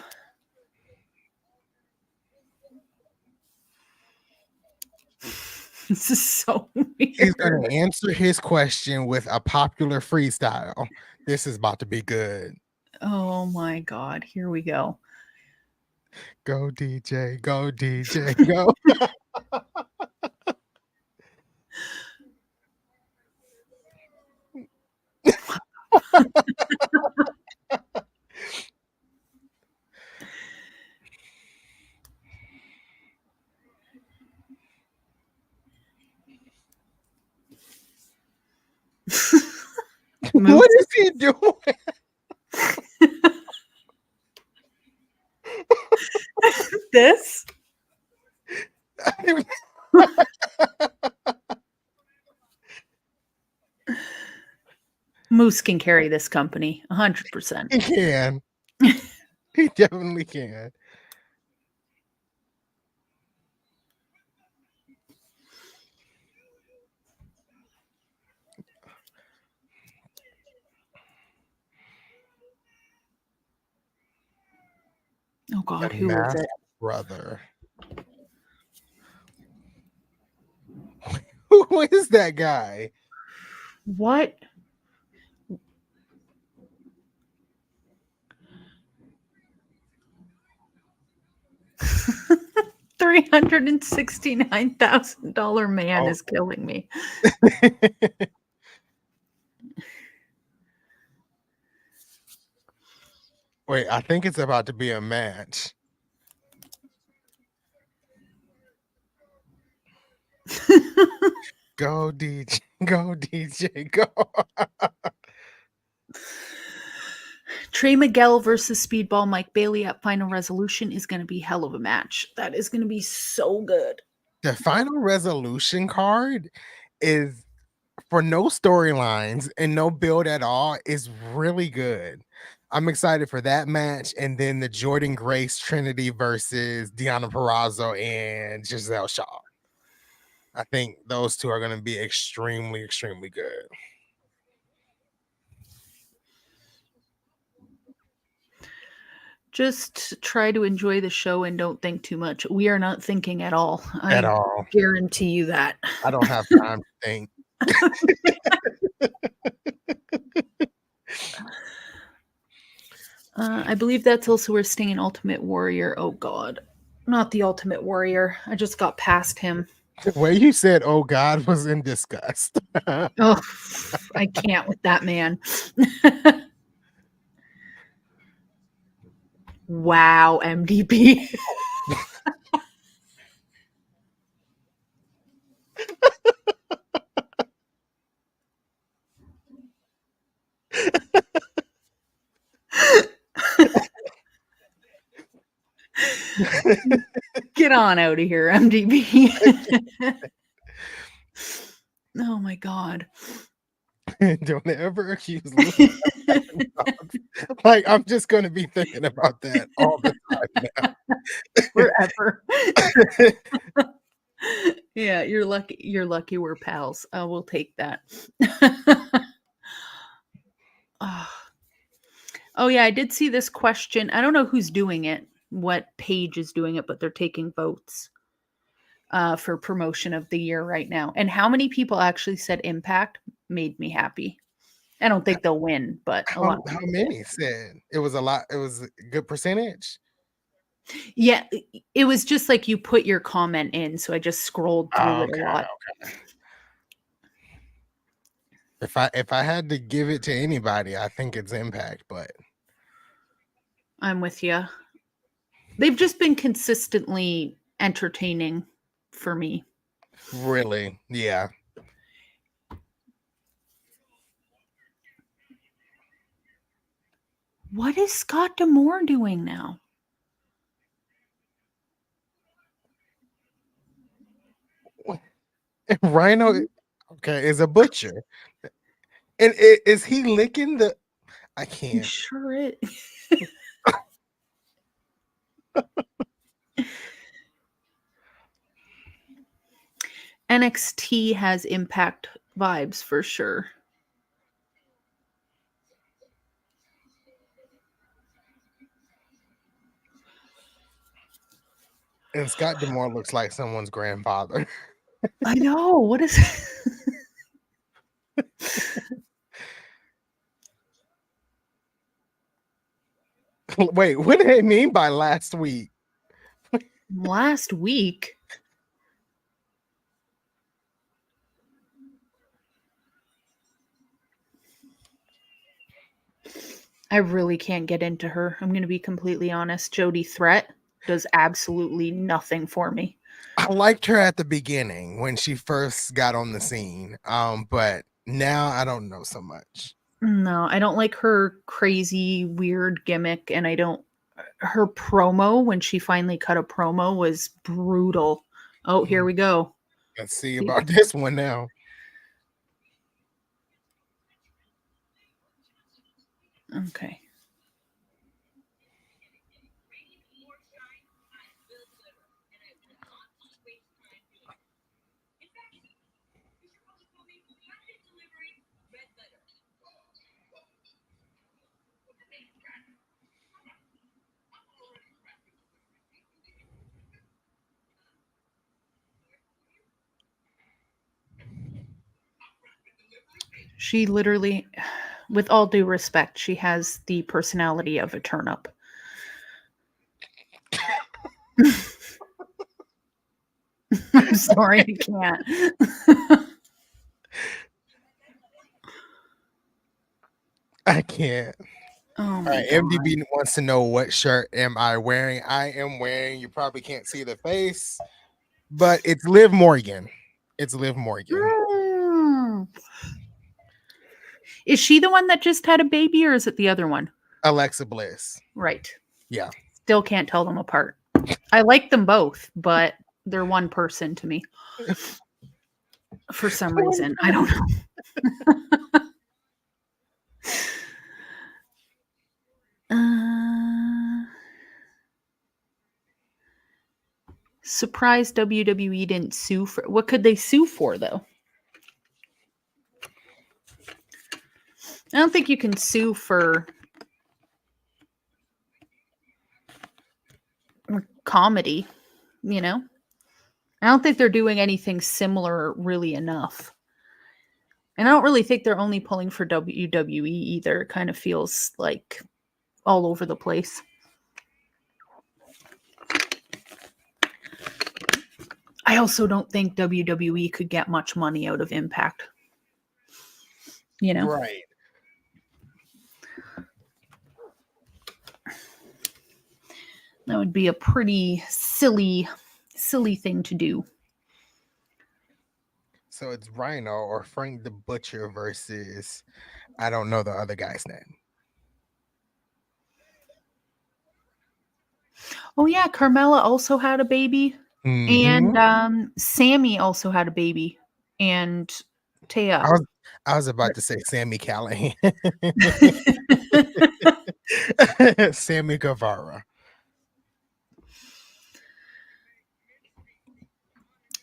This is so weird. He's going to answer his question with a popular freestyle. This is about to be good. Oh my God. Here we go. Go DJ, go DJ, go. What is he doing? This? Moose can carry this company 100%. He can. He definitely can. Oh God, who is it? Brother. Who is that guy? What? $369,000 man is killing me. Wait, I think it's about to be a match. Go DJ, go DJ, go. Trey Miguel versus Speedball Mike Bailey at Final Resolution is going to be hell of a match. That is going to be so good. The Final Resolution card is for no storylines and no build at all is really good. I'm excited for that match, and then the Jordan Grace Trinity versus Deonna Purrazzo and Giselle Shaw. I think those two are going to be extremely, extremely good. Just try to enjoy the show and don't think too much. We are not thinking at all. At I all. guarantee you that. I don't have time to think. I believe that's also where Sting and Ultimate Warrior. Oh God, not the Ultimate Warrior. I just got past him. The way you said, "Oh God," was in disgust. Oh, I can't with that man. Wow, MDB. Get on out of here, MDB. Oh my God. Don't ever accuse me. Like, I'm just going to be thinking about that all the time now. Forever. Yeah, you're lucky. You're lucky we're pals. We'll take that. Oh yeah, I did see this question. I don't know who's doing it, what page is doing it, but they're taking votes for promotion of the year right now. And how many people actually said Impact made me happy. I don't think they'll win, but a lot. How many said it was a lot? It was a good percentage. Yeah, it was just like you put your comment in, so I just scrolled through it a lot. Okay. If I had to give it to anybody, I think it's Impact, but I'm with you. They've just been consistently entertaining for me. Really, yeah. What is Scott D'Amore doing now? Rhino, okay, is a butcher. And is he licking the? I He can't. sure is. NXT has Impact vibes for sure. And Scott D'Amore looks like someone's grandfather. I know. What is Wait, what do they mean by last week? last week? I really can't get into her. I'm going to be completely honest. Jody Threat does absolutely nothing for me. I liked her at the beginning when she first got on the scene. But now I don't know so much. No, I don't like her crazy, weird gimmick, and I don't. Her promo, when she finally cut a promo, was brutal. Oh, here we go. Let's see about this one now. Okay. She literally, with all due respect, she has the personality of a turnip. I'm sorry, I can't. I can't. Oh All my right, God. MDB wants to know what shirt am I wearing. I am wearing, you probably can't see the face, but it's Liv Morgan. It's Liv Morgan. Mm. Is she the one that just had a baby, or is it the other one? Alexa Bliss. Right. Yeah. Still can't tell them apart. I like them both, but they're one person to me. For some reason. I don't know. Surprised WWE didn't sue for. What could they sue for, though? I don't think you can sue for comedy, you know? I don't think they're doing anything similar really enough. And I don't really think they're only pulling for WWE either. It kind of feels like all over the place. I also don't think WWE could get much money out of Impact. You know? Right. That would be a pretty silly thing to do. So it's Rhino or Frank the Butcher versus, I don't know the other guy's name. Oh yeah, Carmella also had a baby. Mhm. And Sammy also had a baby. And Taya. I was about to say Sammy Callahan. Sammy Guevara.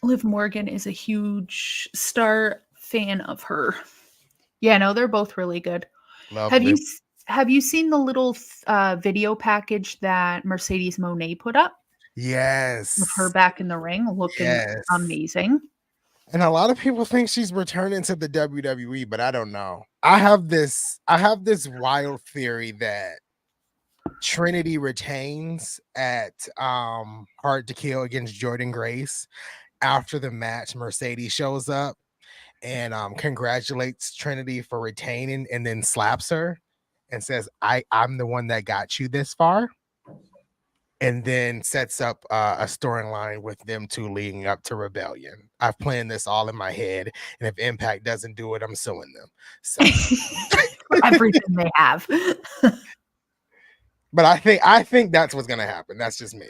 Liv Morgan is a huge star fan of her. Yeah, no, they're both really good. Love Have Liv. you seen the little video package that Mercedes Moné put up Yes. with her back in the ring looking Yes. amazing? And a lot of people think she's returning to the WWE, but I don't know. I have this wild theory that Trinity retains at Hard to Kill against Jordan Grace. After the match, Mercedes shows up and congratulates Trinity for retaining and then slaps her and says, I'm the one that got you this far. And then sets up a storyline with them two leading up to Rebellion. I've planned this all in my head, and if Impact doesn't do it, I'm suing them. So For everything they have. But I think that's what's gonna happen. That's just me.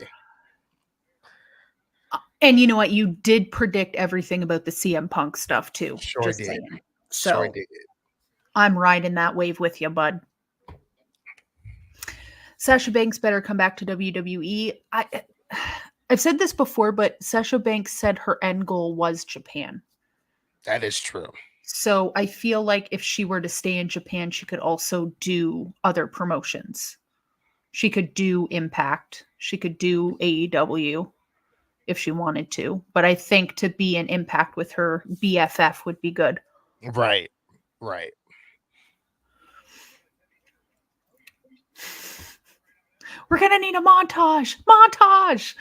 And you know what? You did predict everything about the CM Punk stuff too. Sure just did. saying. So Sure did. I'm riding that wave with you, bud. Sasha Banks better come back to WWE. I've said this before, but Sasha Banks said her end goal was Japan. That is true. So I feel like if she were to stay in Japan, she could also do other promotions. She could do Impact. She could do AEW if she wanted to. But I think to be in Impact with her BFF would be good. Right. Right. We're going to need a montage. Montage.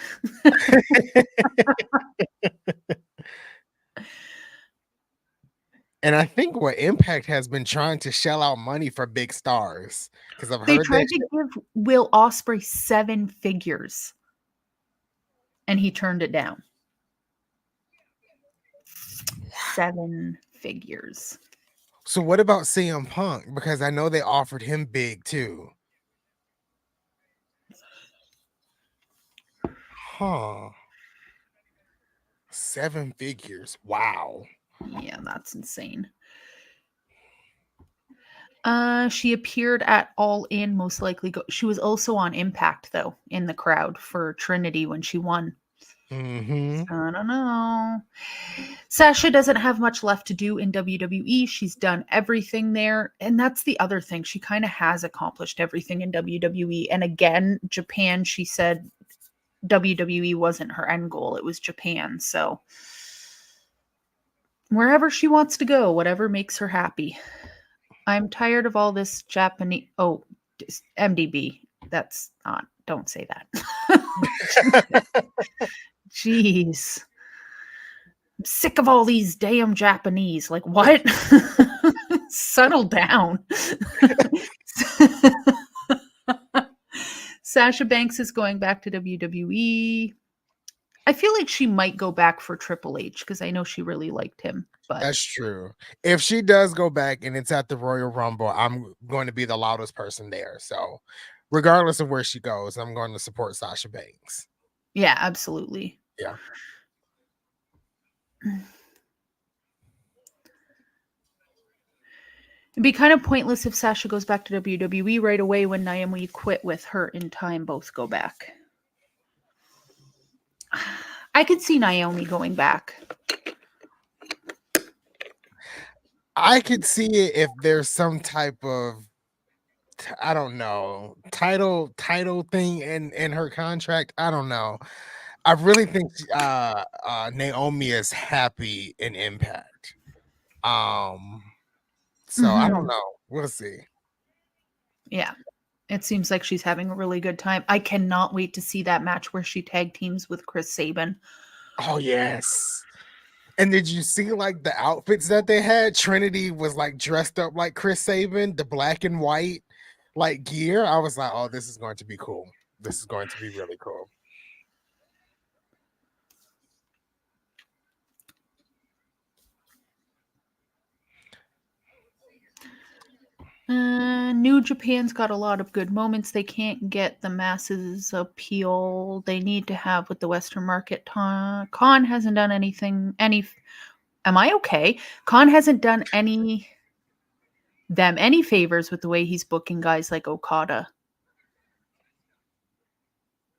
And I think what Impact has been trying to shell out money for big stars, because I've They heard tried that to give Will Ospreay 7 figures, and he turned it down. 7 figures. So what about CM Punk? Because I know they offered him big too. Huh. 7 figures. Wow. Yeah, that's insane. She appeared at All In, most likely. She was also on Impact, though, in the crowd for Trinity when she won. Mm-hmm. I don't know. Sasha doesn't have much left to do in WWE. She's done everything there. And that's the other thing. She kind of has accomplished everything in WWE. And again, Japan, she said WWE wasn't her end goal. It was Japan. So wherever she wants to go, whatever makes her happy. I'm tired of all this Japanese. Oh, MDB. That's not. Don't say that. Jeez. I'm sick of all these damn Japanese. Like, what? Settle down. Sasha Banks is going back to WWE. I feel like she might go back for Triple H because I know she really liked him. But That's true. If she does go back and it's at the Royal Rumble, I'm going to be the loudest person there. So regardless of where she goes, I'm going to support Sasha Banks. Yeah, absolutely. Yeah. It'd be kind of pointless if Sasha goes back to WWE right away when Naomi quit with her in time. Both go back. I could see Naomi going back. I could see it if there's some type of, I don't know, title thing in her contract. I don't know. I really think Naomi is happy in Impact. So I don't know. We'll see. Yeah. It seems like she's having a really good time. I cannot wait to see that match where she tag teams with Chris Sabin. Oh yes. And did you see like the outfits that they had? Trinity was like dressed up like Chris Sabin, the black and white like gear. I was like, oh, this is going to be cool. This is going to be really cool. New Japan's got a lot of good moments. They can't get the masses appeal they need to have with the Western market. Khan hasn't done anything. Am I okay? Khan hasn't done any favors with the way he's booking guys like Okada.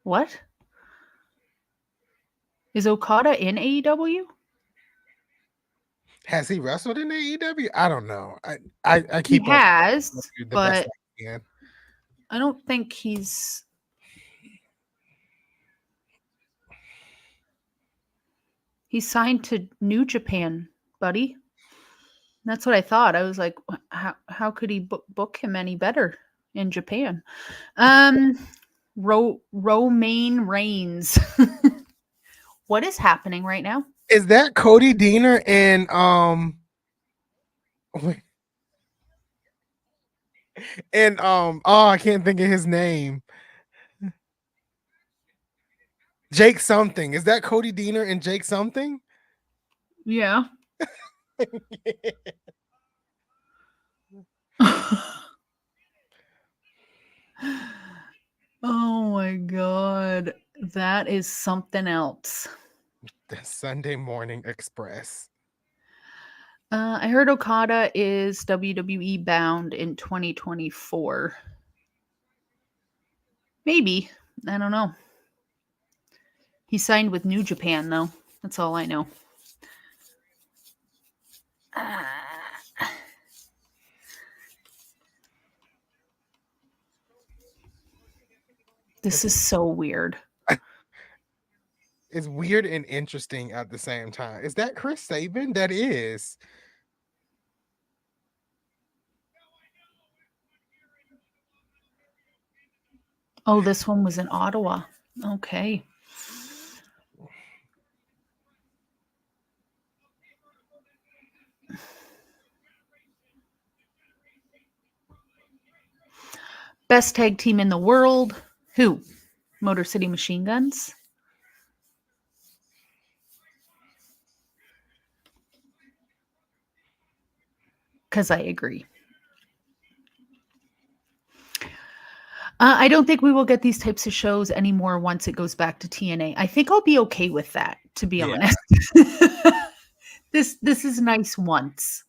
What? Is Okada in AEW? Has he wrestled in AEW? I don't know. I keep He has, the but best I can. I don't think he's signed to New Japan, buddy. That's what I thought. I was like, how could he book him any better in Japan? Romaine Reigns. What is happening right now? Is that Cody Deaner and oh, I can't think of his name. Jake something. Is that Cody Deaner and Jake something? Yeah. Oh my god. That is something else. The Sunday Morning Express. I heard Okada is WWE bound in 2024. Maybe. I don't know. He signed with New Japan, though. That's all I know. This is so weird. It's weird and interesting at the same time. Is that Chris Sabin? That is. Oh, this one was in Ottawa. Okay. Best tag team in the world. Who? Motor City Machine Guns? Because I agree. I don't think we will get these types of shows anymore once it goes back to TNA. I think I'll be okay with that, to be honest. This is nice once.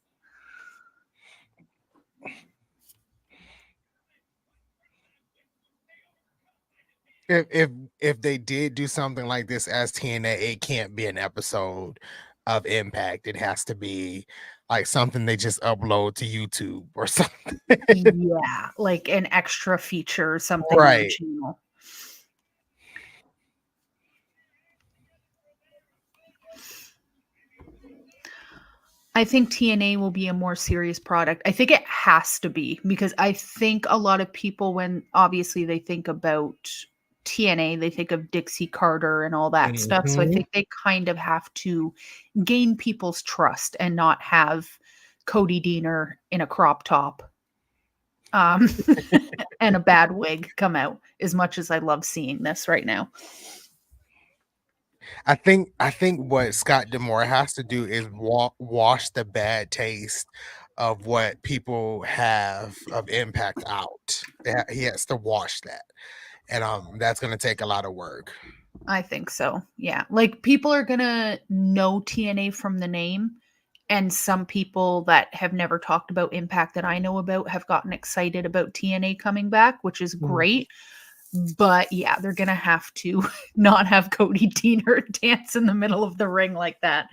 If they did do something like this as TNA, it can't be an episode of Impact. It has to be like something they just upload to YouTube or something. Yeah, like an extra feature or something on the channel. I think TNA will be a more serious product. I think it has to be, because I think a lot of people, when obviously they think about TNA, they think of Dixie Carter and all that stuff. So I think they kind of have to gain people's trust and not have Cody Deaner in a crop top and a bad wig come out, as much as I love seeing this right now. I think what Scott D'Amore has to do is wash the bad taste of what people have of Impact out. He has to wash that, and that's going to take a lot of work. I think so. Yeah, like people are gonna know TNA from the name, and some people that have never talked about Impact that I know about have gotten excited about TNA coming back, which is great. But yeah, they're going to have to not have Cody Deaner dance in the middle of the ring like that,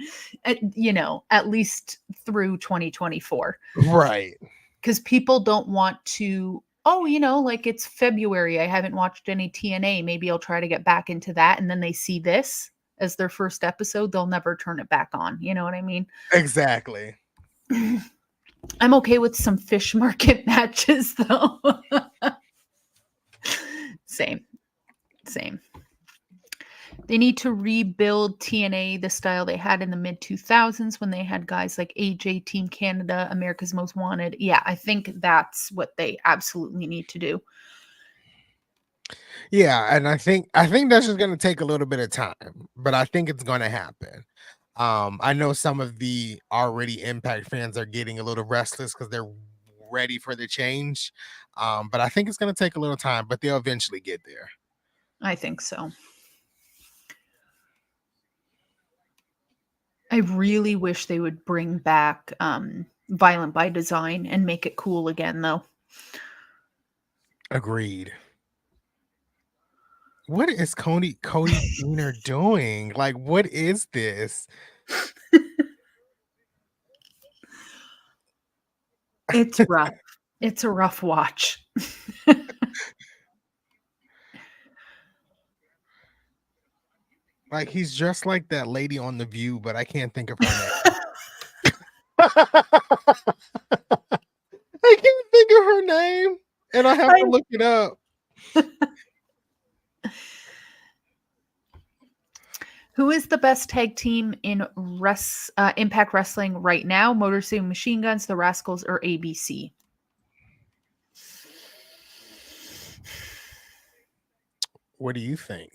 at least through 2024. Right. Because people don't want to, like it's February. I haven't watched any TNA. Maybe I'll try to get back into that. And then they see this as their first episode. They'll never turn it back on. You know what I mean? Exactly. I'm okay with some fish market matches, though. Same. They need to rebuild TNA the style they had in the mid 2000s when they had guys like AJ, Team Canada, America's Most Wanted. Yeah, I think that's what they absolutely need to do. Yeah, and I think that's just going to take a little bit of time, but I think it's going to happen. I know some of the already Impact fans are getting a little restless because they're ready for the change. But I think it's going to take a little time, but they'll eventually get there. I think so. I really wish they would bring back Violent by Design and make it cool again, though. Agreed. What is Cody Deaner doing? Like, what is this? It's rough. It's a rough watch. Like, he's just like that lady on The View, but I can't think of her name. I can't think of her name, and I have to look it up. Who is the best tag team in Impact Wrestling right now? Motor City Machine Guns, the Rascals, or ABC? What do you think?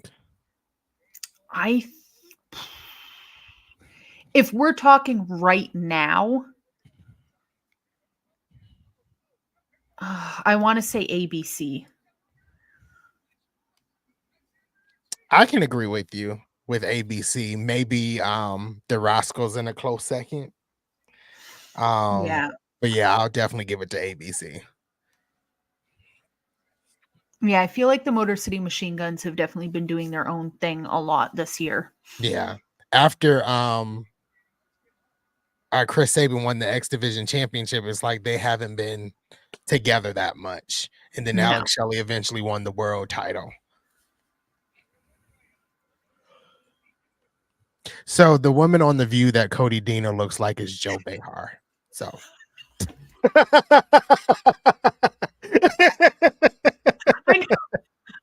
If we're talking right now, I want to say ABC. I can agree with you with ABC. Maybe the Rascals in a close second. Yeah. But yeah, I'll definitely give it to ABC. Yeah, I feel like the Motor City Machine Guns have definitely been doing their own thing a lot this year. Yeah. After Chris Sabin won the X Division Championship, it's like they haven't been together that much. And then Alex Shelley eventually won the world title. So the woman on The View that Cody Deaner looks like is Joe Behar. So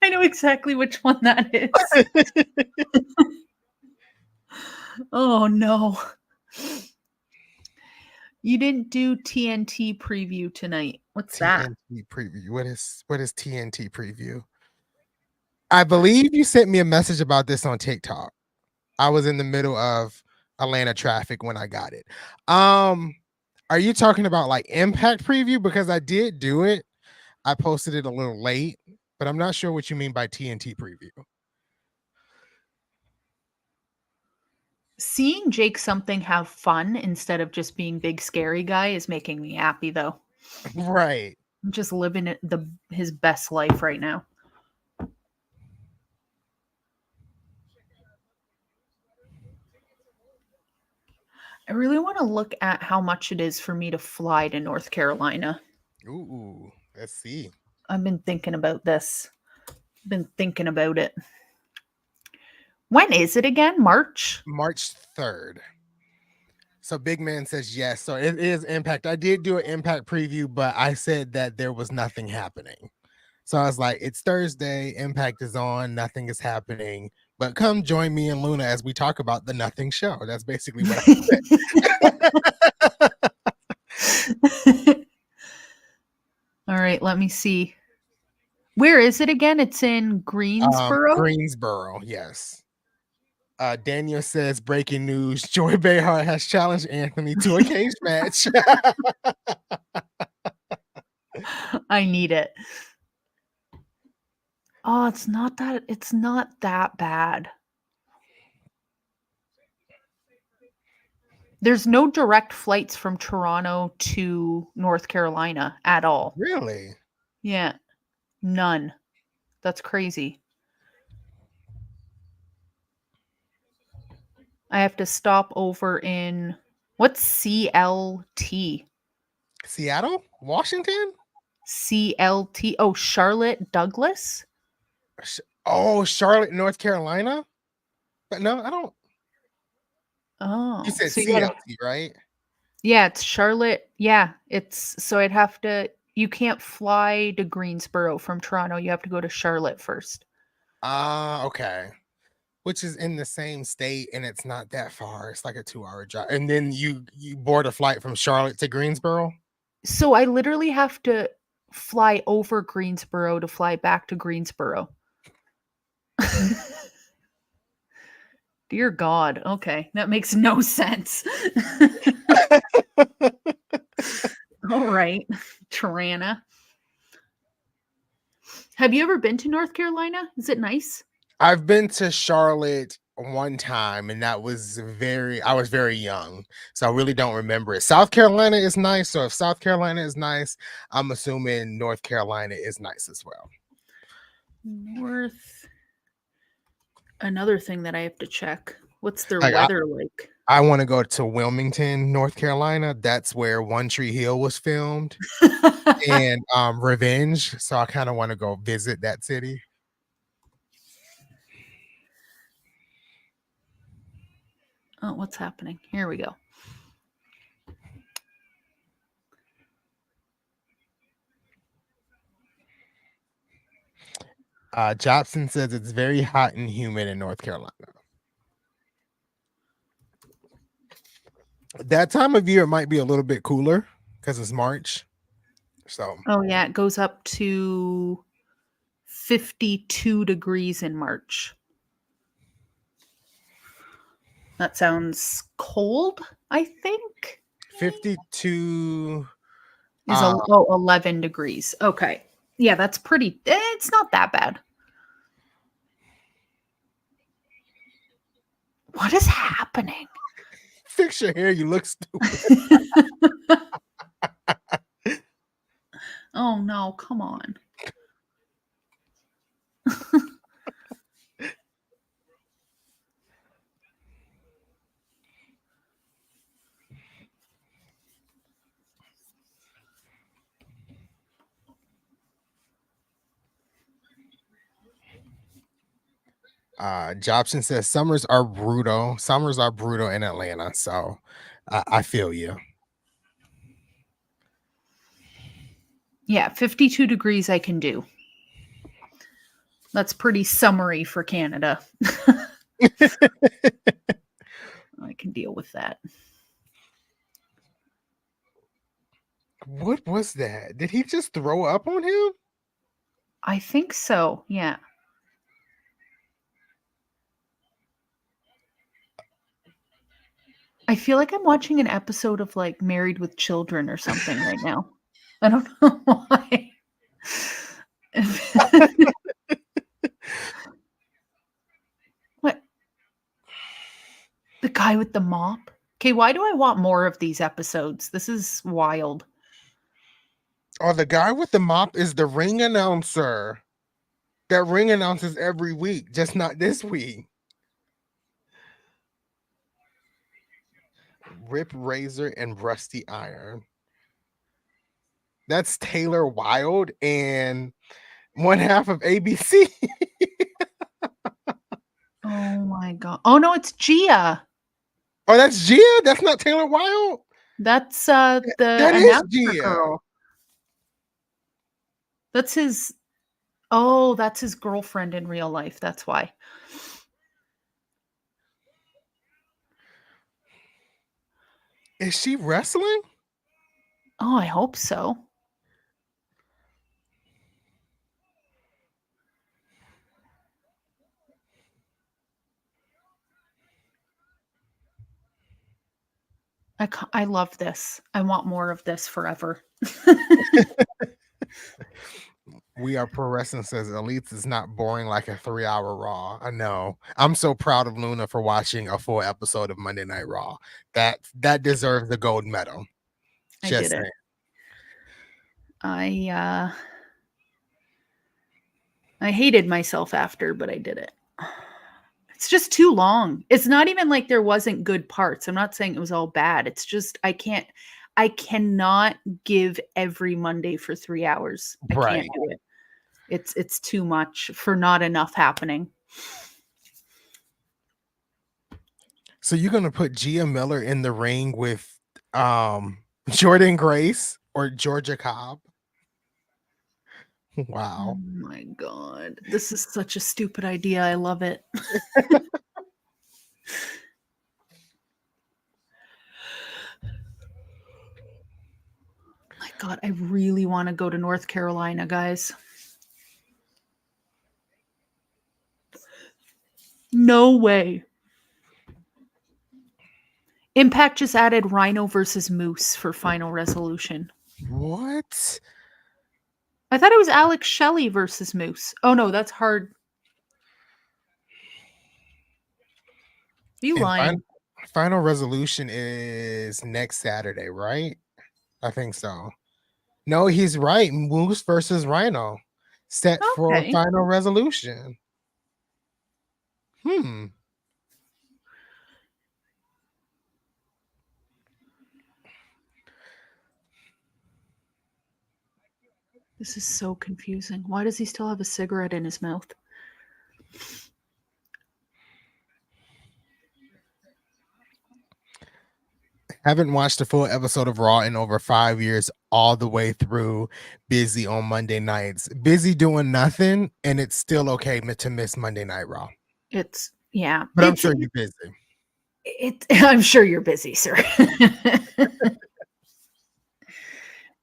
I know exactly which one that is. Oh no. You didn't do TNT preview tonight. What's that? TNT preview. What is TNT preview? I believe you sent me a message about this on TikTok. I was in the middle of Atlanta traffic when I got it. Are you talking about like Impact preview? Because I did do it. I posted it a little late, but I'm not sure what you mean by TNT preview. Seeing Jake something have fun instead of just being big scary guy is making me happy though. Right. I'm just living his best life right now. I really want to look at how much it is for me to fly to North Carolina. Ooh, let's see. I've been thinking about this. Been thinking about it. When is it again? March 3rd. So Big Man says yes. So it is Impact. I did do an Impact preview, but I said that there was nothing happening. So I was like, it's Thursday, Impact is on, nothing is happening. But come join me and Luna as we talk about the Nothing Show. That's basically what I said. All right, let me see. Where is it again? It's in Greensboro? Greensboro, yes. Daniel says, breaking news, Joy Behar has challenged Anthony to a cage match. I need it. Oh, it's not that bad. There's no direct flights from Toronto to North Carolina at all. Really? Yeah. None. That's crazy. I have to stop over in what's CLT? Seattle, Washington. CLT. Oh, Charlotte Douglas. Oh, Charlotte, North Carolina. But no, I don't. You Oh, said so you gotta. CLT, right? Yeah, it's Charlotte. Yeah, it's so I'd have to. You can't fly to Greensboro from Toronto. You have to go to Charlotte first. Okay. Which is in the same state, and it's not that far. It's like a 2-hour drive, and then you board a flight from Charlotte to Greensboro. So I literally have to fly over Greensboro to fly back to Greensboro. Dear God. Okay, that makes no sense. All right, Tirana. Have you ever been to North Carolina? Is it nice? I've been to Charlotte one time, and that was I was very young, so I really don't remember it. South Carolina is nice, so if South Carolina is nice, I'm assuming North Carolina is nice as well. North. Another thing that I have to check. What's their Like weather like? I want to go to Wilmington, North Carolina. That's where One Tree Hill was filmed, and Revenge. So I kind of want to go visit that city. Oh, what's happening? Here we go. Jobson says it's very hot and humid in North Carolina. That time of year it might be a little bit cooler because it's March. So Oh yeah, it goes up to 52 degrees in March. That sounds cold, I think. 52 Is 11 degrees. Okay. Yeah, that's pretty. It's not that bad. What is happening? Fix your hair, you look stupid. Oh no, come on. Jobson says summers are brutal. Summers are brutal in Atlanta. So I feel you. Yeah, 52 degrees I can do. That's pretty summery for Canada. I can deal with that. What was that? Did he just throw up on him? I think so. Yeah. I feel like I'm watching an episode of like Married with Children or something right now. I don't know why. What? The guy with the mop? Okay, why do I want more of these episodes? This is wild. Oh, the guy with the mop is the ring announcer. That ring announces every week, just not this week. Rip Razor and Rusty Iron. That's Taylor Wilde and one half of ABC. Oh my god. Oh no, it's Gia. Oh, that's Gia? That's not Taylor Wilde? That's the That is announcer Gia. girl. That's his that's his girlfriend in real life. That's why. Is she wrestling? Oh, I hope so. I love this. I want more of this forever. We Are Pro Wrestling says Elites is not boring like a 3-hour Raw. I know. I'm so proud of Luna for watching a full episode of Monday Night Raw. That deserves the gold medal. I did it. I hated myself after, but I did it. It's just too long. It's not even like there wasn't good parts. I'm not saying it was all bad. It's just I cannot give every Monday for 3 hours. I can't Right. do it. It's too much for not enough happening. So you're gonna put Gia Miller in the ring with Jordan Grace or Georgia Cobb? Oh Wow. my god. This is such a stupid idea. I love it. My god, I really want to go to North Carolina, guys. No way. Impact just added Rhino versus Moose for final resolution. What? I thought it was Alex Shelley versus Moose. Oh no, that's hard. You And lying? final resolution is next Saturday, right? I think so. No, he's right. Moose versus Rhino set for Okay. final resolution. Hmm. This is so confusing. Why does he still have a cigarette in his mouth? Haven't watched a full episode of Raw in over 5 years, all the way through. Busy on Monday nights. Busy doing nothing, and it's still okay to miss Monday Night Raw. It's yeah. But I'm sure you're busy. I'm sure you're busy, sir.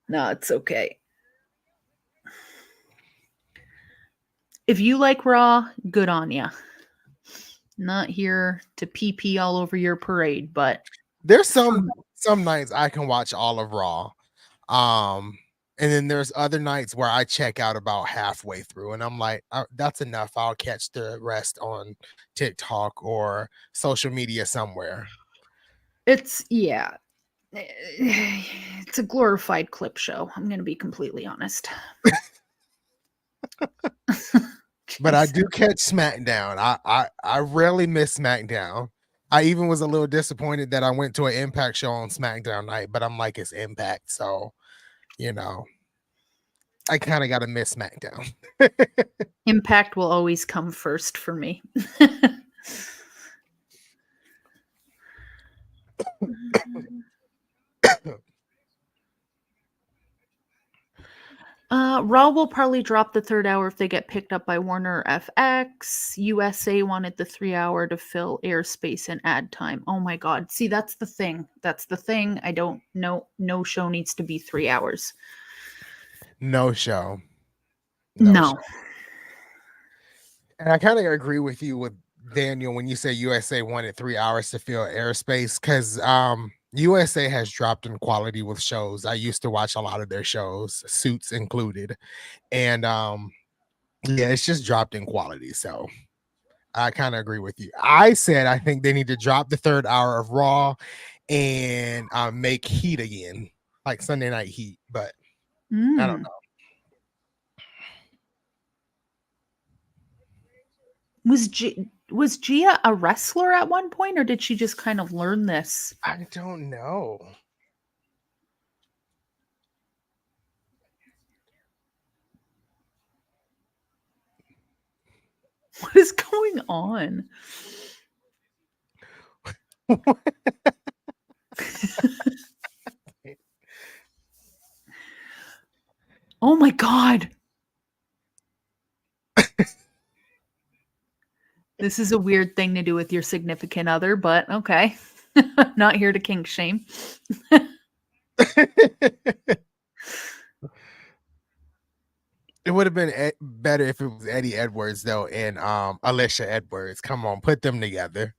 No, it's okay. If you like Raw, good on ya. Not here to pee all over your parade, but There's some nights I can watch all of Raw. And then there's other nights where I check out about halfway through and I'm like, that's enough. I'll catch the rest on TikTok or social media somewhere. it's yeah. It's a glorified clip show. I'm going to be completely honest. But I do catch SmackDown. I rarely miss SmackDown. I even was a little disappointed that I went to an Impact show on SmackDown night, but I'm like, it's Impact, so you know, I kind of got to miss SmackDown. Impact will always come first for me. Raw will probably drop the third hour if they get picked up by Warner FX. USA wanted the 3 hour to fill airspace and add time. Oh my god. See, that's the thing. That's the thing. I don't know. No show needs to be 3 hours. No show. No. Show. And I kind of agree with you with Daniel when you say USA wanted 3 hours to fill airspace, because USA has dropped in quality with shows. I used to watch a lot of their shows, Suits included, and yeah, it's just dropped in quality. So I kind of agree with you. I said I think they need to drop the third hour of Raw and make Heat again, like Sunday Night Heat, but I don't know. Was Gia a wrestler at one point, or did she just kind of learn this? I don't know. What is going on? Oh my god. This is a weird thing to do with your significant other, but okay. Not here to kink shame. It would have been better if it was Eddie Edwards though, and Alicia Edwards. Come on, put them together.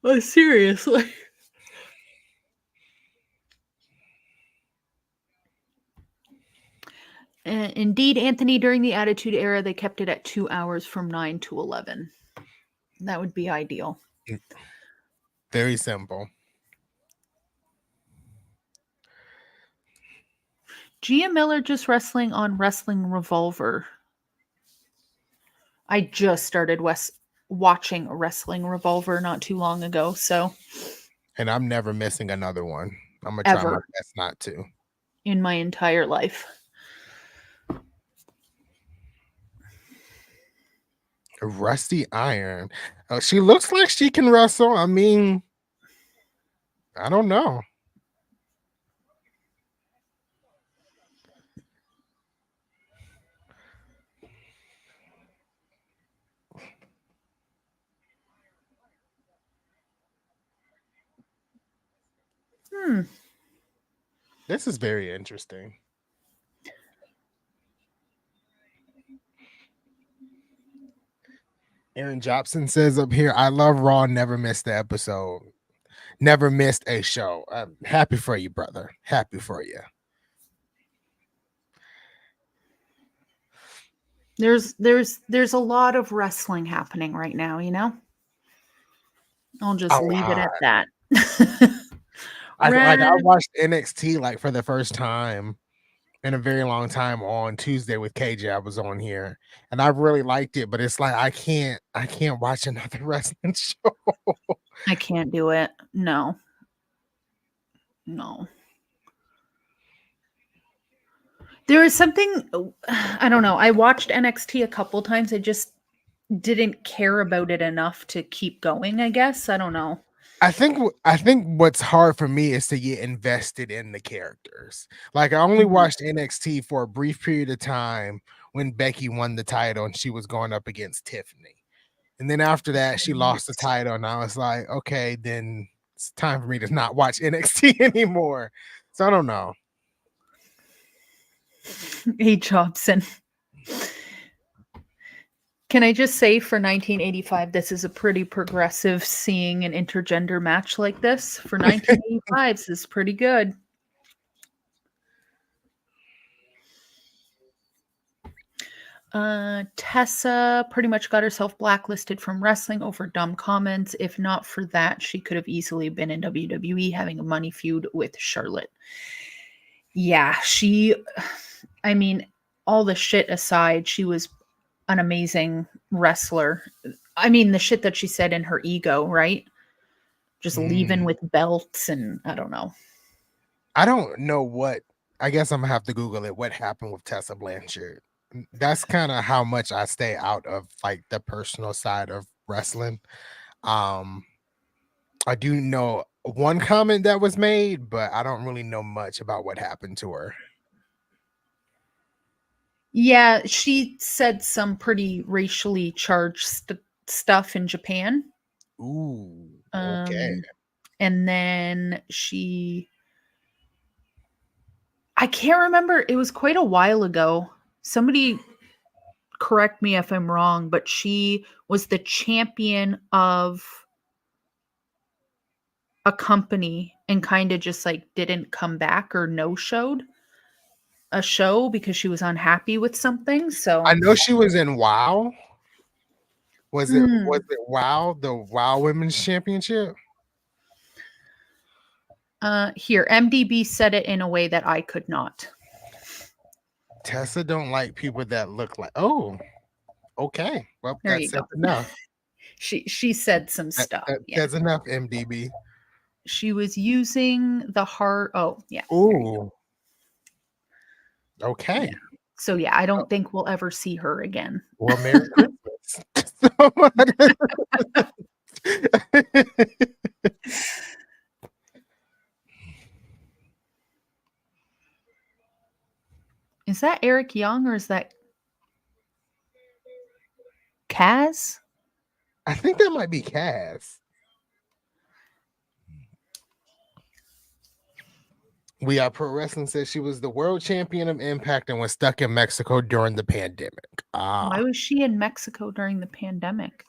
Oh, seriously. Indeed, Anthony, during the Attitude Era, they kept it at 2 hours from 9 to 11. That would be ideal. Very simple. Gia Miller just wrestling on Wrestling Revolver. I just started watching Wrestling Revolver not too long ago, so And I'm never missing another one. I'm gonna try my ever best not to. in my entire life. Rusty Iron. She looks like she can wrestle. I mean, I don't know. This is very interesting. Aaron Jobson says up here, I love Raw, never missed the episode. Never missed a show. I'm happy for you, brother. Happy for you. There's a lot of wrestling happening right now, you know? I'll just leave it at that. I watched NXT like for the first time in a very long time on Tuesday with KJ. I was on here and I really liked it, but it's like I can't watch another wrestling show. I can't do it. No. There is something, I don't know. I watched NXT a couple times. I just didn't care about it enough to keep going, I guess. I don't know. I think what's hard for me is to get invested in the characters. Like I only watched NXT for a brief period of time when Becky won the title and she was going up against Tiffany. And then after that, she lost the title, and I was like, okay, then it's time for me to not watch NXT anymore. So I don't know. Hey, Jobson. Can I just say for 1985, this is a pretty progressive seeing an intergender match like this. For 1985, this is pretty good. Tessa pretty much got herself blacklisted from wrestling over dumb comments. If not for that, she could have easily been in WWE having a money feud with Charlotte. Yeah, I mean, all the shit aside, she was an amazing wrestler. I mean, the shit that she said in her ego, right? Just leaving with belts and I don't know. I don't know what, I guess I'm gonna have to Google it. What happened with Tessa Blanchard? That's kind of how much I stay out of like the personal side of wrestling. I do know one comment that was made, but I don't really know much about what happened to her. Yeah, she said some pretty racially charged stuff in Japan. Ooh, okay. And then I can't remember. It was quite a while ago. Somebody correct me if I'm wrong, but she was the champion of a company and kind of just like didn't come back or no-showed a show because she was unhappy with something. So I know she was in WoW. Was it WoW, the WoW Women's Championship? Here, MDB said it in a way that I could not. Tessa don't like people that look like. Oh, okay. Well, There that's you go. enough. She said some stuff. That's enough, MDB. She was using the heart. Oh, yeah. Ooh. Okay. Yeah. So yeah, I don't think we'll ever see her again. Well, Merry Christmas. Is that Eric Young or is that Kaz? I think that might be Kaz. We Are Pro Wrestling says she was the world champion of Impact and was stuck in Mexico during the pandemic. Why was she in Mexico during the pandemic?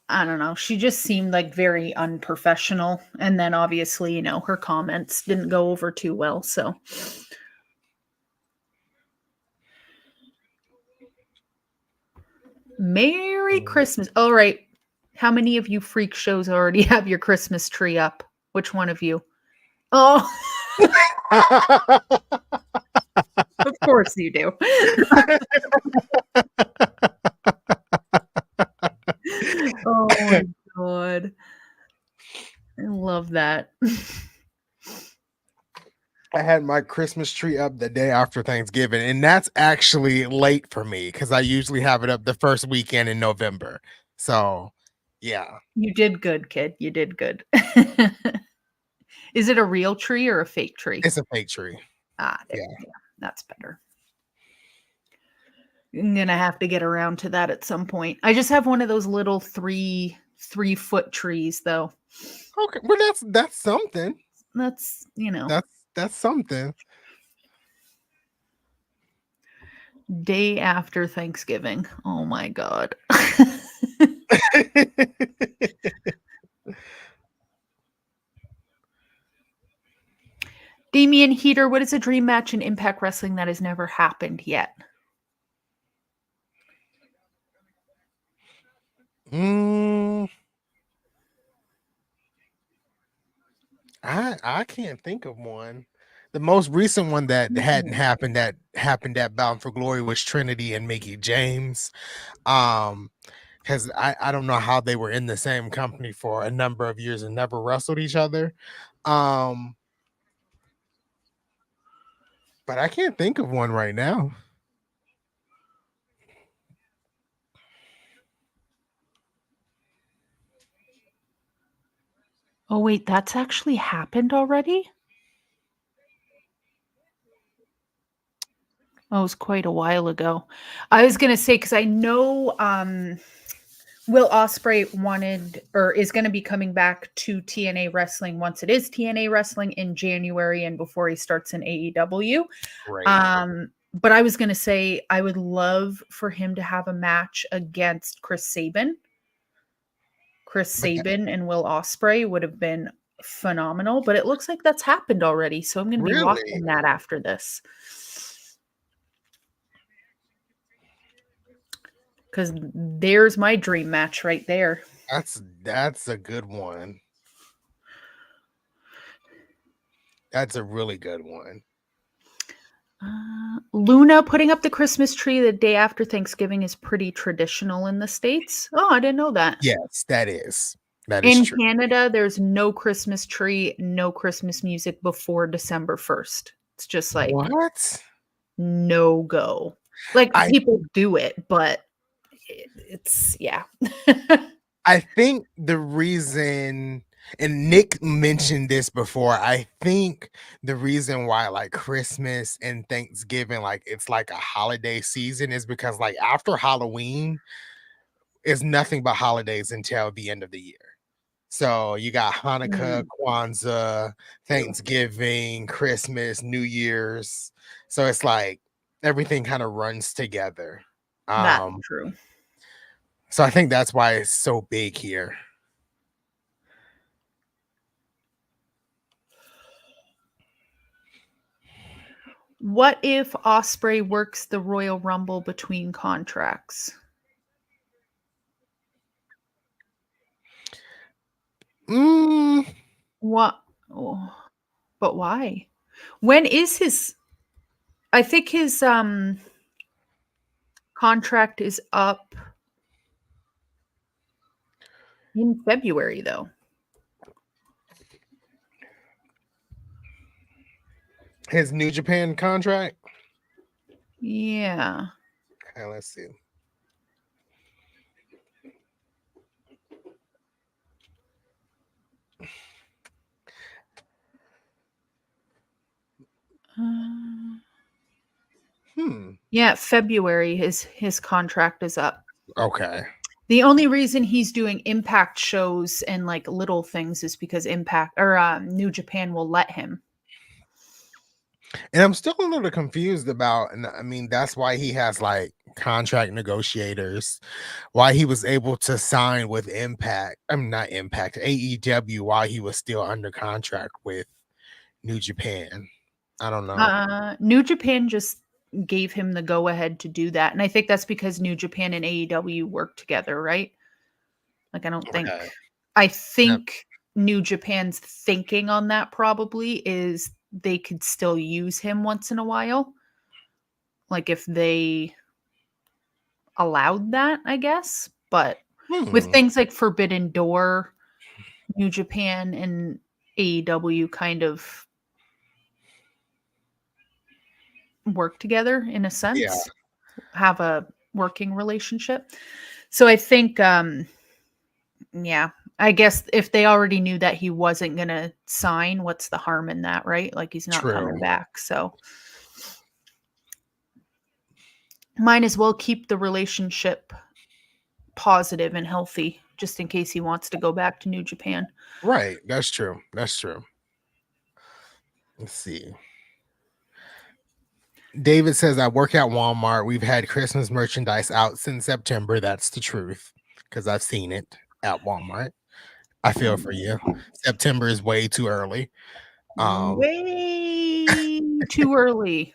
I don't know. She just seemed like very unprofessional. And then obviously, you know, her comments didn't go over too well. So Merry Christmas. All right. How many of you freak shows already have your Christmas tree up? Which one of you? Oh. course you do. Oh my God. I love that. I had my Christmas tree up the day after Thanksgiving, and that's actually late for me because I usually have it up the first weekend in November. So, yeah, You did good, kid. You did good. Is it a real tree or a fake tree? it's a fake tree. Yeah, Yeah. that's better. I'm gonna have to get around to that at some point. I just have one of those little 3-foot trees though. Okay. Well, that's something. That's, That's something. day after Thanksgiving. Oh my God. Damian Heater, what is a dream match in Impact Wrestling that has never happened yet? Mm, I can't think of one. The most recent one that hadn't happened at Bound for Glory was Trinity and Mickey James. Because I don't know how they were in the same company for a number of years and never wrestled each other. Um, but I can't think of one right now. Oh wait, that's actually happened already? Oh, it was quite a while ago. I was gonna say because I know Will Ospreay wanted or is going to be coming back to TNA Wrestling once it is TNA Wrestling in January and before he starts in AEW. Right. But I was going to say I would love for him to have a match against Chris Sabin. Chris But Sabin and Will Ospreay would have been phenomenal, but it looks like that's happened already. So I'm going to be really, watching that after this. Because there's my dream match right there. that's a good one. That's a really good one. Luna putting up the Christmas tree the day after Thanksgiving is pretty traditional in the States. Oh, I didn't know that. Yes, that is. That is In true. Canada, there's no Christmas tree, no Christmas music before December 1st. It's just like What? no go. Like I people do it, but it's yeah. I think the reason, and Nick mentioned this before, I think the reason why like Christmas and Thanksgiving, like it's like a holiday season, is because like after Halloween is nothing but holidays until the end of the year. So you got Hanukkah, Mm, Kwanzaa, Thanksgiving, Christmas, New Year's. So it's like everything kind of runs together. that's Um, true. so I think that's why it's so big here. What if Osprey works the Royal Rumble between contracts? Mm, What? Oh, but why? When is his I think his contract is up in February though. his New Japan contract. Yeah. Okay, let's see. Uh, Hmm. yeah, February his contract is up. Okay. The only reason he's doing Impact shows and like little things is because Impact or New Japan will let him. And I'm still a little confused about, and I mean, that's why he has like contract negotiators, why he was able to sign with Impact. I'm not Impact, AEW, while he was still under contract with New Japan. I don't know. New Japan just gave him the go ahead to do that. And I think that's because New Japan and AEW work together, right? Like Okay. I Yep. think New Japan's thinking on that probably is they could still use him once in a while. like if they allowed that, I guess. But with Hmm. things like Forbidden Door, New Japan and AEW kind of work together in a Yeah, sense, have a working relationship. So I think yeah, I guess if they already knew that he wasn't going to sign, what's the harm in that, right? Like he's not coming true. back. So might as well keep the relationship positive and healthy just in case he wants to go back to New Japan. Right. That's true. That's true. Let's see. David says, I work at Walmart. We've had Christmas merchandise out since September. That's the truth because I've seen it at Walmart. I feel for you. September is way too early. Way too early.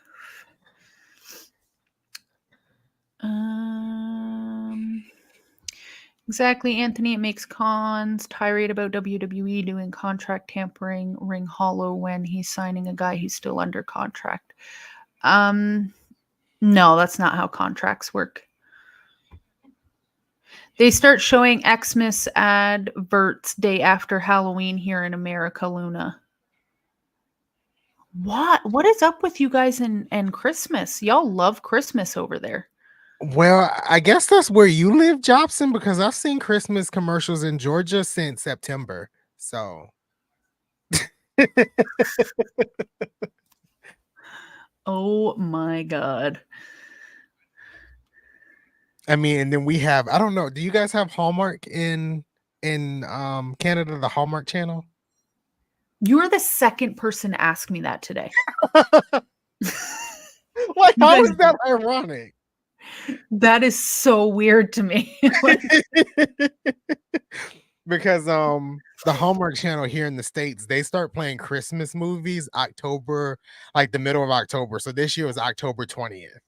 Exactly, Anthony. It makes Cons tirade about WWE doing contract tampering ring hollow when he's signing a guy who's still under contract. No, that's not how contracts work. They start showing Xmas adverts day after Halloween here in America, Luna. What is up with you guys and Christmas? Y'all love Christmas over there. Well, I guess that's where you live, Jobson, because I've seen Christmas commercials in Georgia since September. So Oh my God. I mean, and then we have, I don't know, do you guys have Hallmark in Canada, the Hallmark channel? You are the second person to ask me that today. Like, You how guys, is that ironic? that is so weird to me. Because the Hallmark channel here in the States, they start playing Christmas movies October, like the middle of October. So this year was October 20th.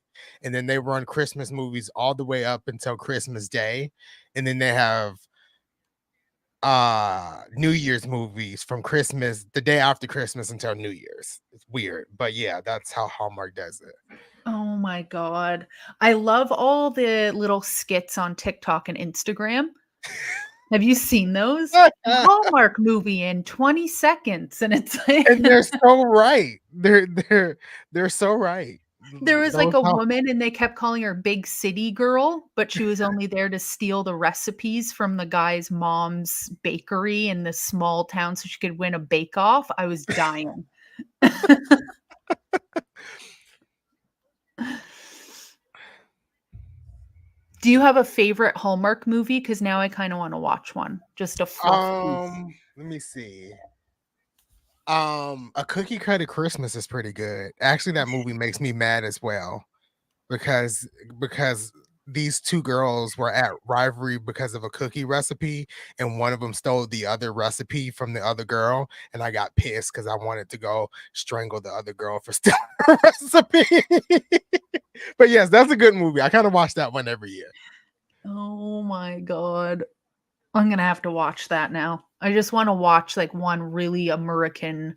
And then they run Christmas movies all the way up until Christmas Day. And then they have New Year's movies from Christmas, the day after Christmas until New Year's. It's weird. But yeah, that's how Hallmark does it. Oh my God. I love all the little skits on TikTok and Instagram. Have you seen those? Hallmark movie in 20 seconds. And it's like And they're so right. They're so right. there was like Those a woman and they kept calling her Big City Girl, but she was only there to steal the recipes from the guy's mom's bakery in this small town so she could win a bake off. I was dying. Do you have a favorite Hallmark movie? Because now I kind of want to watch one. Just a fluff piece. let me see. A Cookie Cutter Christmas is pretty good. Actually, that movie makes me mad as well because these two girls were at rivalry because of a cookie recipe, and one of them stole the other recipe from the other girl, and I got pissed because I wanted to go strangle the other girl for stealing her recipe. But yes, that's a good movie. I kind of watch that one every year. Oh my God. I'm going to have to watch that now. I just want to watch like one really American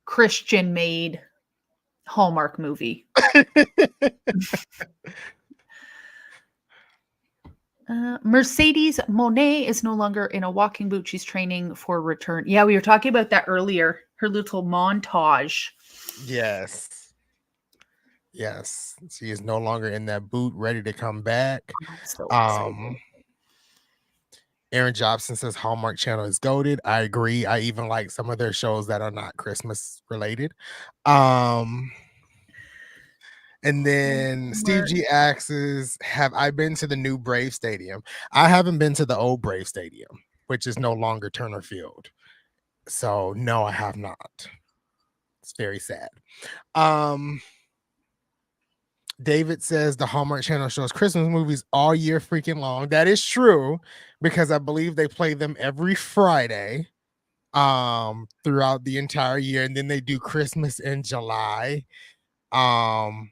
Christian made Hallmark movie. Mercedes Monet is no longer in a walking boot. She's training for return. Yeah, we were talking about that earlier. Her little montage. Yes. Yes. She is no longer in that boot, ready to come back. I'm so excited. Aaron Jobson says Hallmark Channel is goated. I agree. I even like some of their shows that are not Christmas related. And then Steve G asks, have I been to the new Brave Stadium? I haven't been to the old Brave Stadium, which is no longer Turner Field. So no, I have not. It's very sad. David says the Hallmark Channel shows Christmas movies all year freaking long. That is true because I believe they play them every Friday throughout the entire year, and then they do Christmas in July. And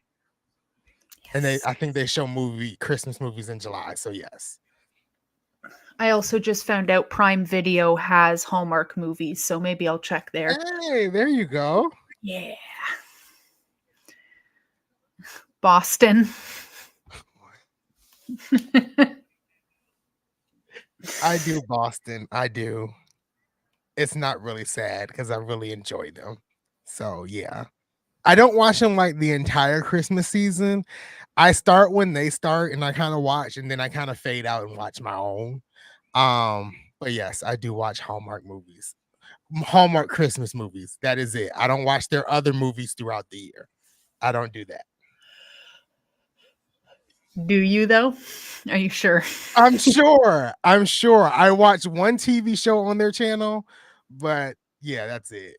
I think they show Christmas movies in July. So yes. I also just found out Prime Video has Hallmark movies, so maybe I'll check there. Hey, there you go. Yeah. Boston. I do Boston. I do. It's not really sad because I really enjoy them. So yeah. I don't watch them like the entire Christmas season. I start when they start and I kind of watch and then I kind of fade out and watch my own. But yes, I do watch Hallmark movies. Hallmark Christmas movies. That is it. I don't watch their other movies throughout the year. I don't do that. Do you though? Are you sure? I'm sure. I'm sure. I watch one TV show on their channel, but yeah, that's it.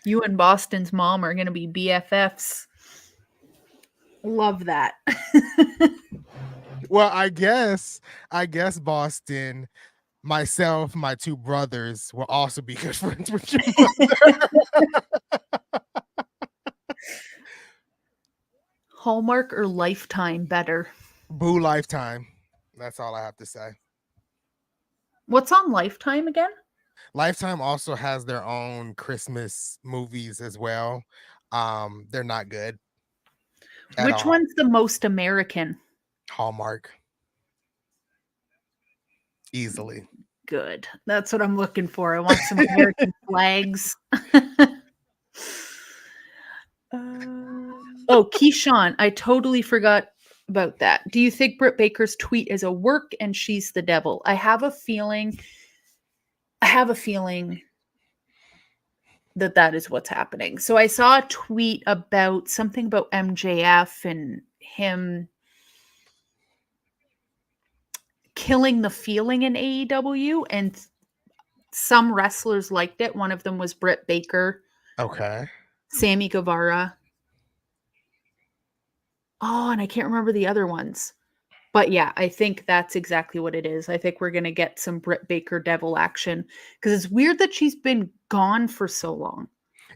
You and Boston's mom are going to be BFFs. Love that. Well, I guess Boston, myself, my two brothers will also be good friends with your mother. Hallmark or Lifetime better? Boo Lifetime. That's all I have to say. What's on Lifetime again? Lifetime also has their own Christmas movies as well. They're not good. Which one's the most American? Hallmark. Easily. Good. That's what I'm looking for. I want some American flags. Oh, Keyshawn, I totally forgot about that. Do you think Britt Baker's tweet is a work and she's the devil? I have a feeling that is what's happening. So I saw a tweet about something about MJF and him killing the feeling in AEW, and some wrestlers liked it. One of them was Britt Baker. Okay. Sammy Guevara. Oh, and I can't remember the other ones. But yeah, I think that's exactly what it is. I think we're going to get some Britt Baker devil action because it's weird that she's been gone for so long.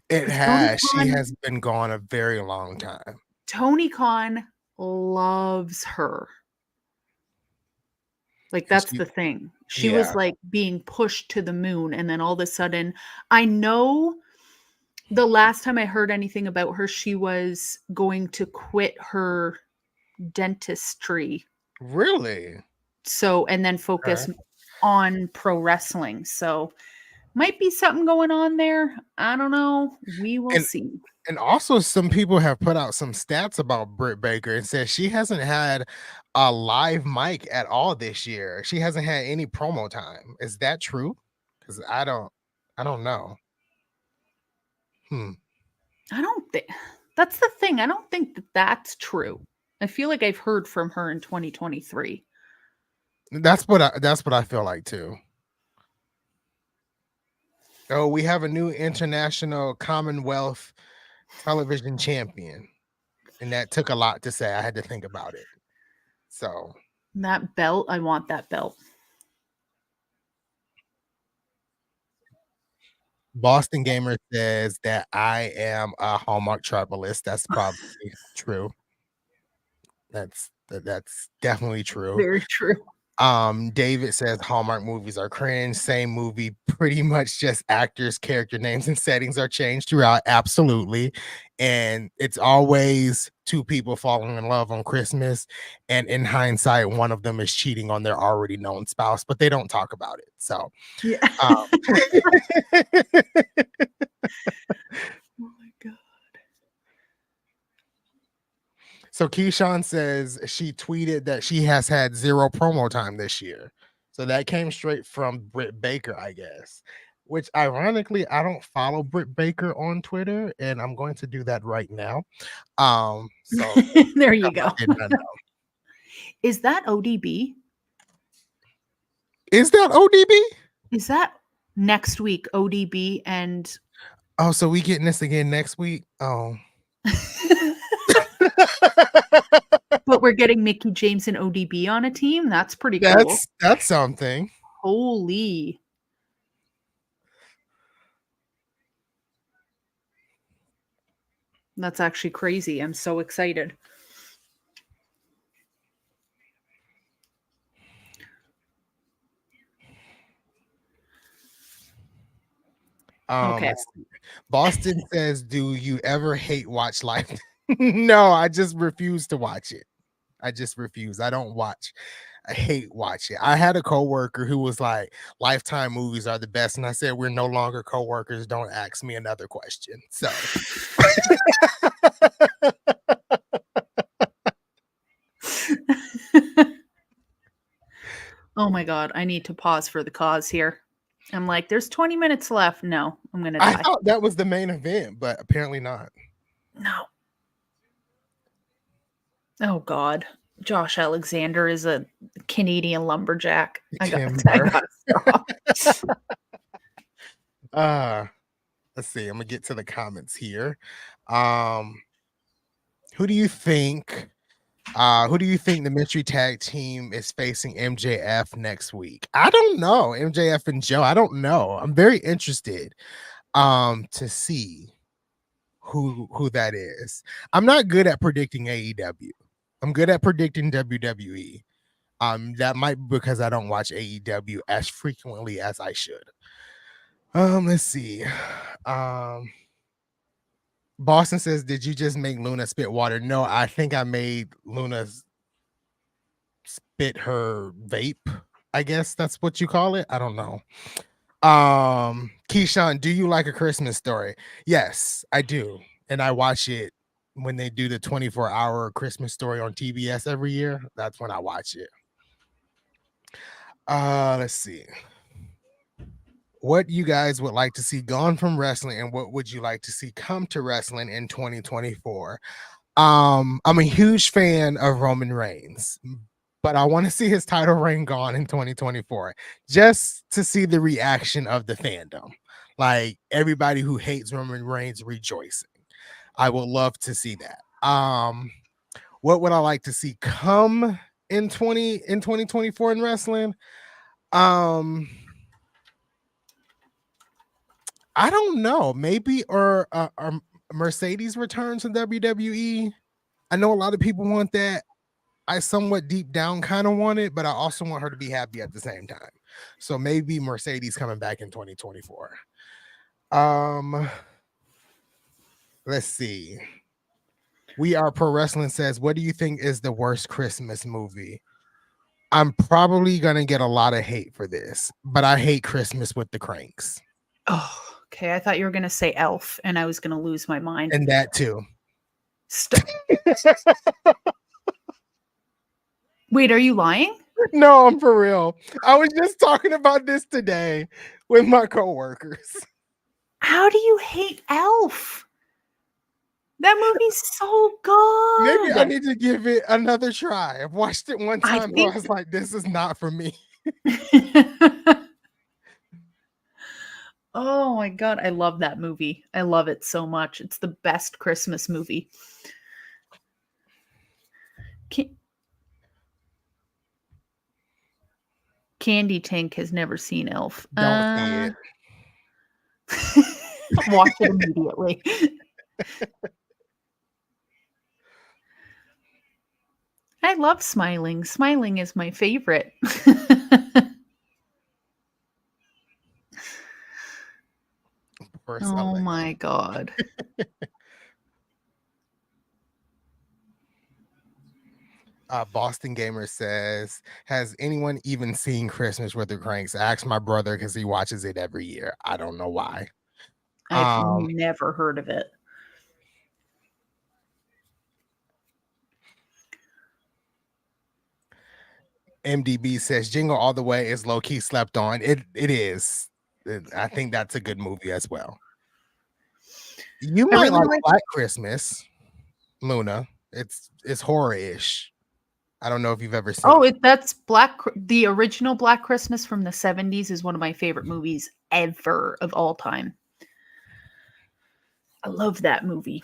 It has. She has been gone a very long time. Tony Khan loves her. Like, that's the thing. She was like being pushed to the moon. And then all of a sudden, I know the last time I heard anything about her, she was going to quit her dentistry. Really? So, and then focus on pro wrestling. So, might be something going on there. I don't know. We will see. And also, some people have put out some stats about Britt Baker and said she hasn't had a live mic at all this year. She hasn't had any promo time. Is that true? Because I don't know. I don't think that's the thing. I don't think that that's true. I feel like I've heard from her in 2023. That's what I feel like too. Oh, we have a new international Commonwealth television champion, and that took a lot to say. I had to think about it. So that belt, I want that belt. Boston Gamer says that I am a Hallmark tribalist. That's probably true. That's definitely true. Very true. David says Hallmark movies are cringe. Same movie, pretty much just actors, character names, and settings are changed throughout. Absolutely. And it's always two people falling in love on Christmas. And in hindsight, one of them is cheating on their already known spouse, but they don't talk about it. So yeah. So Keyshawn says she tweeted that she has had 0 promo time this year. So that came straight from Britt Baker, I guess. Which ironically, I don't follow Britt Baker on Twitter, and I'm going to do that right now. So there you go. Is that ODB? Is that ODB? Is that next week, ODB and so we getting this again next week? Oh. But we're getting Mickie James and ODB on a team. That's pretty cool. That's something. Holy. That's actually crazy. I'm so excited. Okay. Boston says, do you ever hate watch live? No, I just refuse to watch it. I just refuse. I don't watch. I hate watching. I had a coworker who was like, "Lifetime movies are the best," and I said, "We're no longer coworkers. Don't ask me another question." So, Oh my God, I need to pause for the cause here. I'm like, there's 20 minutes left. No, I'm going to I die. thought that was the main event, but apparently not. No. Oh God. Josh Alexander is a Canadian lumberjack. I Timber. gotta stop. Let's see. I'm gonna get to the comments here. Um, who do you think? Who do you think the mystery tag team is facing MJF next week? I don't know. MJF and Joe. I don't know. I'm very interested to see who that is. I'm not good at predicting AEW. I'm good at predicting WWE. That might be because I don't watch AEW as frequently as I should. Let's see. Boston says, "Did you just make Luna spit water?" No, I think I made Luna spit her vape. I guess that's what you call it. I don't know. Keyshawn, do you like A Christmas Story? Yes, I do. And I watch it when they do the 24-hour Christmas Story on TBS every year. That's when I watch it. Let's see. What you guys would like to see gone from wrestling, and what would you like to see come to wrestling in 2024? I'm a huge fan of Roman Reigns, but I want to see his title reign gone in 2024 just to see the reaction of the fandom. Like everybody who hates Roman Reigns rejoicing. I would love to see that. What would I like to see come in 2024 in wrestling? I don't know. Maybe or Mercedes returns to WWE. I know a lot of people want that. I somewhat deep down kind of want it, but I also want her to be happy at the same time. So maybe Mercedes coming back in 2024. Let's see. We Are Pro Wrestling says, "What do you think is the worst Christmas movie?" I'm probably gonna get a lot of hate for this, but I hate Christmas with the Cranks. Oh, okay. I thought you were going to say Elf, and I was going to lose my mind. And that too. Wait, are you lying? No, I'm for real. I was just talking about this today with my coworkers. How do you hate Elf? That movie's so good. Maybe I need to give it another try. I've watched it one time, and I was like, this is not for me. Oh my God, I love that movie. I love it so much. It's the best Christmas movie. Candy Tank has never seen Elf. Don't see it. Watch it immediately. I love Smiling. Smiling is my favorite. Oh my God. Boston Gamer says, "Has anyone even seen Christmas with the Cranks?" I asked my brother because he watches it every year. I don't know why. I've never heard of it. MDB says, "Jingle All the Way" is low-key slept on. It is. I think that's a good movie as well. You might like Black Christmas, Luna. It's horror-ish. I don't know if you've ever seen it. That's the original Black Christmas from the 70s is one of my favorite movies ever of all time. I love that movie.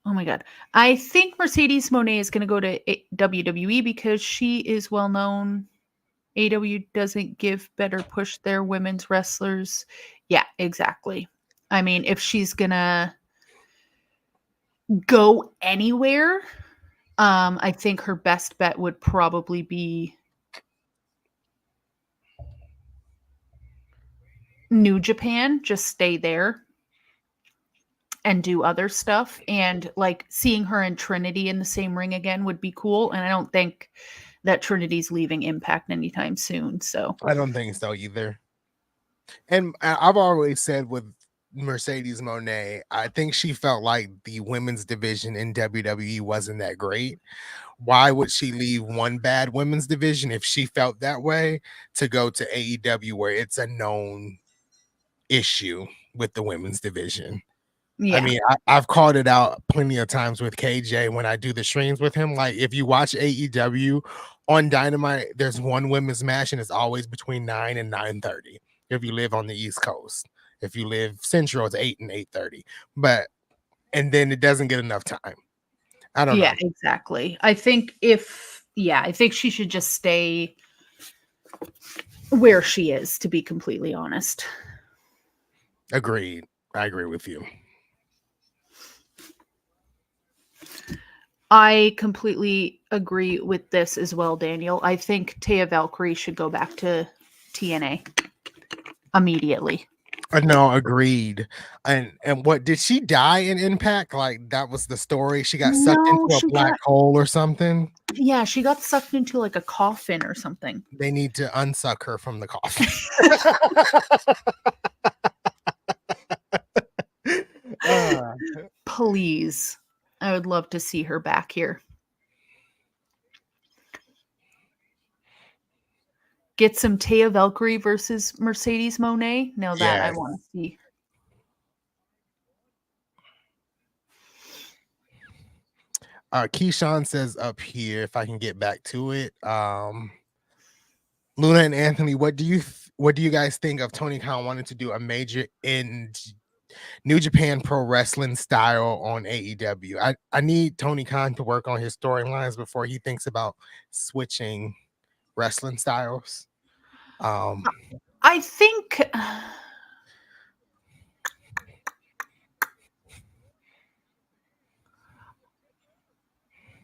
Oh my God. I think Mercedes Moné is going to go to WWE because she is well known. AEW doesn't give better push their women's wrestlers. Yeah, exactly. I mean, if she's going to go anywhere, I think her best bet would probably be New Japan, just stay there and do other stuff. And like seeing her and Trinity in the same ring again would be cool. And I don't think that Trinity's leaving Impact anytime soon. So I don't think so either. And I've always said with Mercedes Moné, I think she felt like the women's division in WWE wasn't that great. Why would she leave one bad women's division if she felt that way to go to AEW where it's a known issue with the women's division? I yeah. mean, I've called it out plenty of times with KJ when I do the streams with him. Like, if you watch AEW on Dynamite, there's one women's match and it's always between 9 and 9:30. If you live on the East Coast, if you live Central, it's 8 and 8:30. But and then it doesn't get enough time. I don't know. Yeah, exactly. I think she should just stay where she is, to be completely honest. Agreed. I agree with you. I completely agree with this as well, Daniel. I think Taya Valkyrie should go back to TNA immediately. No, agreed. And what did she die in Impact? Like that was the story. She got sucked into a black hole or something. Yeah, she got sucked into like a coffin or something. They need to unsuck her from the coffin. Please. I would love to see her back here. Get some Taya Valkyrie versus Mercedes Moné. Now that I want to see. Keyshawn says up here, if I can get back to it. Luna and Anthony, what do you guys think of Tony Khan wanting to do a major in New Japan Pro Wrestling style on AEW? I need Tony Khan to work on his storylines before he thinks about switching wrestling styles. I think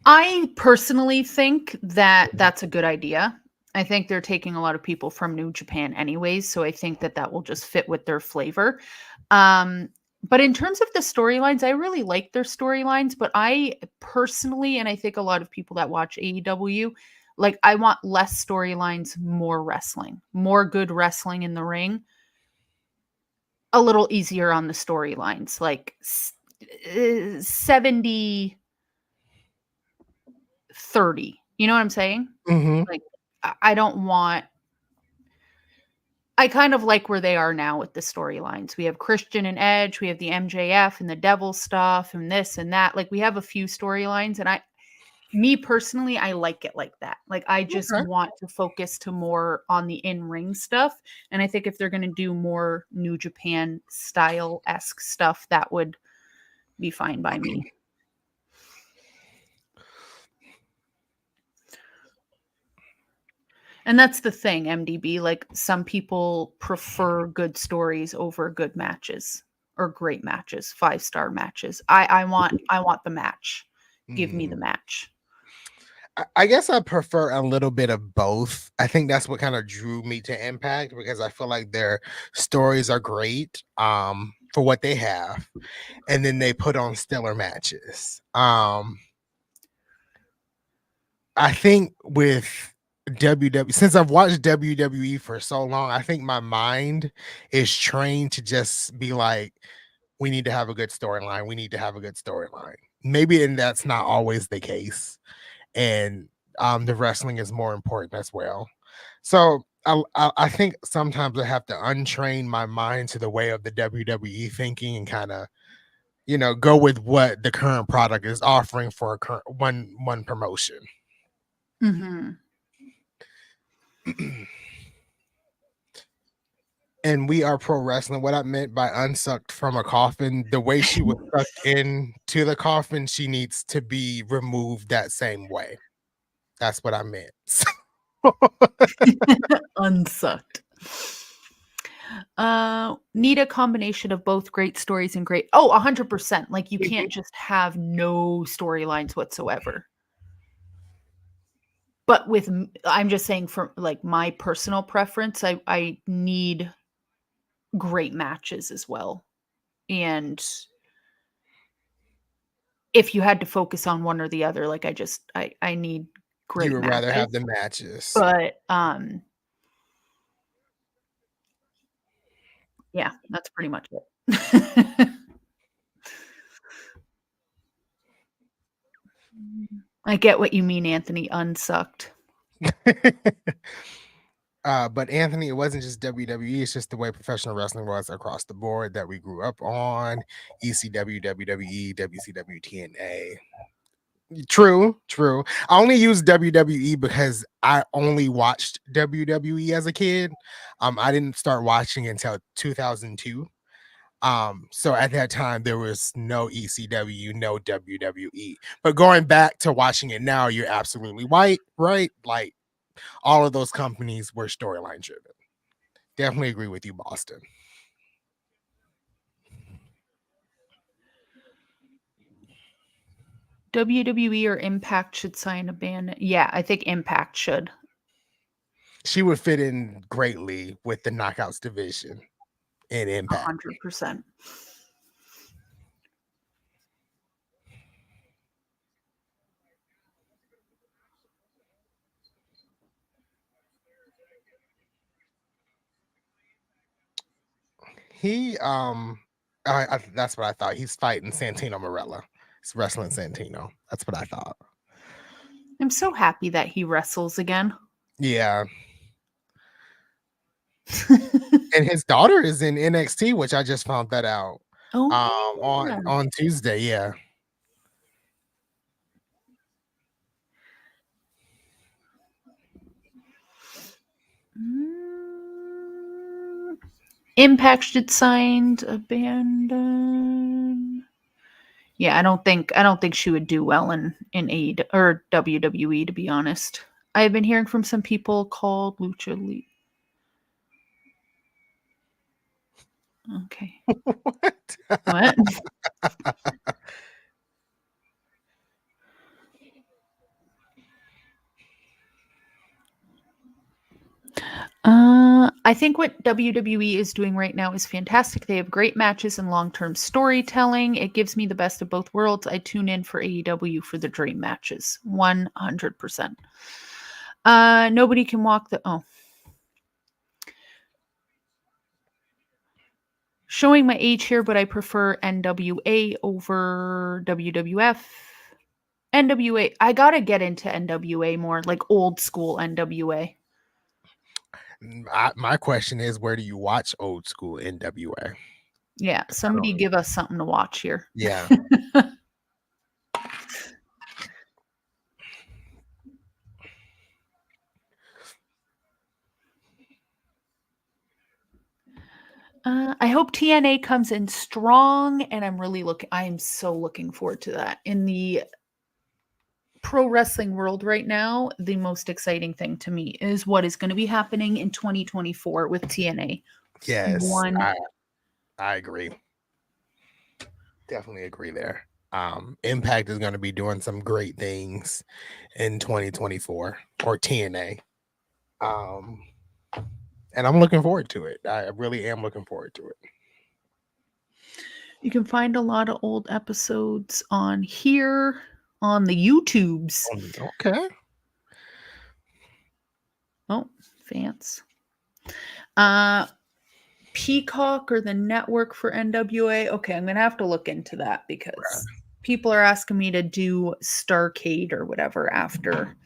I personally think that that's a good idea. I think they're taking a lot of people from New Japan anyways, so I think that that will just fit with their flavor. But in terms of the storylines, I really like their storylines, but I personally, and I think a lot of people that watch AEW, like I want less storylines, more wrestling, more good wrestling in the ring, a little easier on the storylines, like 70 30. You know what I'm saying? Mm-hmm. Like I don't want I kind of like where they are now with the storylines. We have Christian and Edge, we have the MJF and the Devil stuff and this and that. Like we have a few storylines and me personally, I like it like that. Like I just want to focus to more on the in-ring stuff. And I think if they're going to do more New Japan style-esque stuff, that would be fine by me. And that's the thing, MDB. Like some people prefer good stories over good matches or great matches, 5-star matches. I want the match. Give me the match. I guess I prefer a little bit of both. I think that's what kind of drew me to Impact because I feel like their stories are great for what they have, and then they put on stellar matches. I think with WWE, since I've watched WWE for so long, I think my mind is trained to just be like, we need to have a good storyline. We need to have a good storyline. Maybe, and that's not always the case. And the wrestling is more important as well. So I think sometimes I have to untrain my mind to the way of the WWE thinking and kind of, go with what the current product is offering for a current one promotion. Mm-hmm. And we are pro wrestling. What I meant by unsucked from a coffin, the way she was sucked into the coffin, she needs to be removed that same way. That's what I meant. Unsucked. Need a combination of both great stories and great. 100%. Like you can't just have no storylines whatsoever. But I'm just saying from like my personal preference, I need great matches as well. And if you had to focus on one or the other, like I need You great would rather have matches. the matches. But yeah, that's pretty much it. I get what you mean, Anthony. Unsucked. But Anthony, it wasn't just WWE, it's just the way professional wrestling was across the board that we grew up on. ECW, WWE, WCW, TNA. True. I only use WWE because I only watched WWE as a kid. I didn't start watching until 2002. So at that time there was no ECW, no WWE. But going back to watching it now, you're absolutely right. Like all of those companies were storyline driven. Definitely agree with you, Boston. WWE or Impact should sign a ban. Yeah, I think Impact should. She would fit in greatly with the Knockouts division in Impact. 100%. He that's what I thought. He's fighting Santino Marella. He's wrestling Santino. That's what I thought. I'm so happy that he wrestles again. Yeah. And his daughter is in NXT, which I just found that out. Oh, On Tuesday, yeah. Impact should signed abandon. Yeah, I don't think she would do well in AEW or WWE, to be honest. I have been hearing from some people called Lucha Elite. Okay. What? I think what WWE is doing right now is fantastic. They have great matches and long-term storytelling. It gives me the best of both worlds. I tune in for AEW for the dream matches. 100%. Nobody can walk the Showing my age here, but I prefer NWA over WWF. NWA, I gotta get into NWA more, like old school NWA. My question is, where do you watch old school NWA? Yeah, somebody give us something to watch here. Yeah. I hope TNA comes in strong, and I am so looking forward to that. In the pro wrestling world right now, the most exciting thing to me is what is going to be happening in 2024 with TNA. Yes, I agree. Definitely agree there. Impact is going to be doing some great things in 2024 or TNA. And I'm looking forward to it. I really am looking forward to it. You can find a lot of old episodes on here on the YouTubes. Okay. Oh, fans. Peacock or the network for NWA. Okay, I'm gonna have to look into that because people are asking me to do Starcade or whatever after.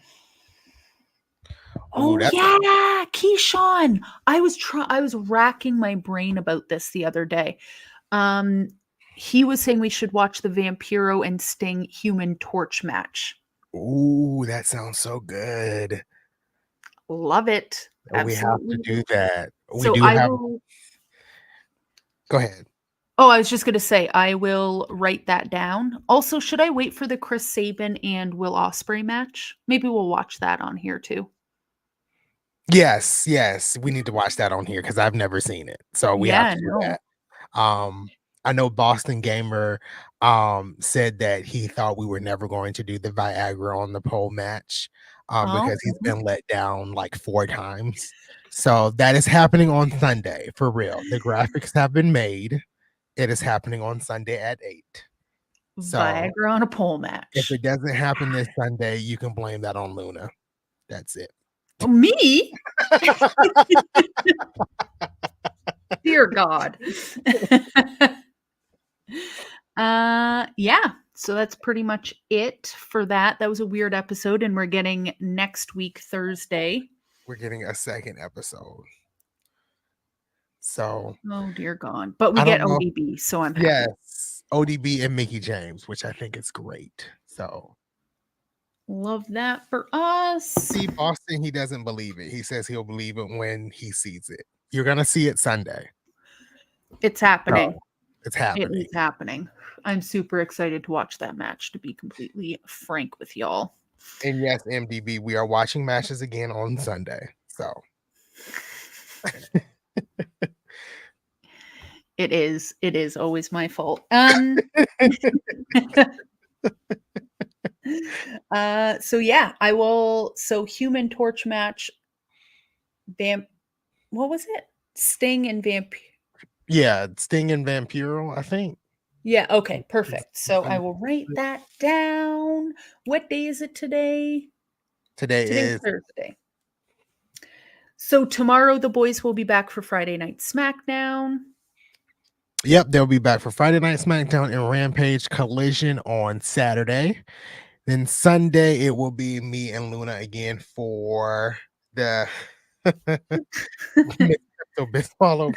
Oh yeah, Keyshawn. I was racking my brain about this the other day. He was saying we should watch the Vampiro and Sting Human Torch match. Ooh, that sounds so good. Love it. Absolutely. We have to do that. Go ahead. Oh, I was just going to say, I will write that down. Also, should I wait for the Chris Sabin and Will Ospreay match? Maybe we'll watch that on here too. Yes. We need to watch that on here because I've never seen it. So we have to do that. I know Boston Gamer said that he thought we were never going to do the Viagra on the pole match because he's been let down like 4 times. So that is happening on Sunday for real. The graphics have been made. It is happening on Sunday at 8. So Viagra on a pole match. if it doesn't happen this Sunday, you can blame that on Luna. That's it. Me? Dear God. Yeah. So that's pretty much it for that. That was a weird episode, and we're getting next week Thursday. We're getting a second episode. So oh dear God. But we I get don't know. ODB, so I'm happy. Yes, ODB and Mickey James, which I think is great. So Love that for us. see, Boston, he doesn't believe it. He says he'll believe it when he sees it. You're gonna see it Sunday. It's happening. So, it's happening. It is happening. I'm super excited to watch that match, to be completely frank with y'all. And yes, MDB, we are watching matches again on Sunday. So it is always my fault. So yeah, I will. So Human Torch match, what was it? Sting and Vampire. Yeah, Sting and Vampiro, I think. Yeah, okay, perfect. So I will write that down. What day is it today? Today's is Thursday. So tomorrow the boys will be back for Friday Night SmackDown. Yep, they'll be back for Friday Night SmackDown and Rampage Collision on Saturday. Then Sunday it will be me and Luna again for the baseball.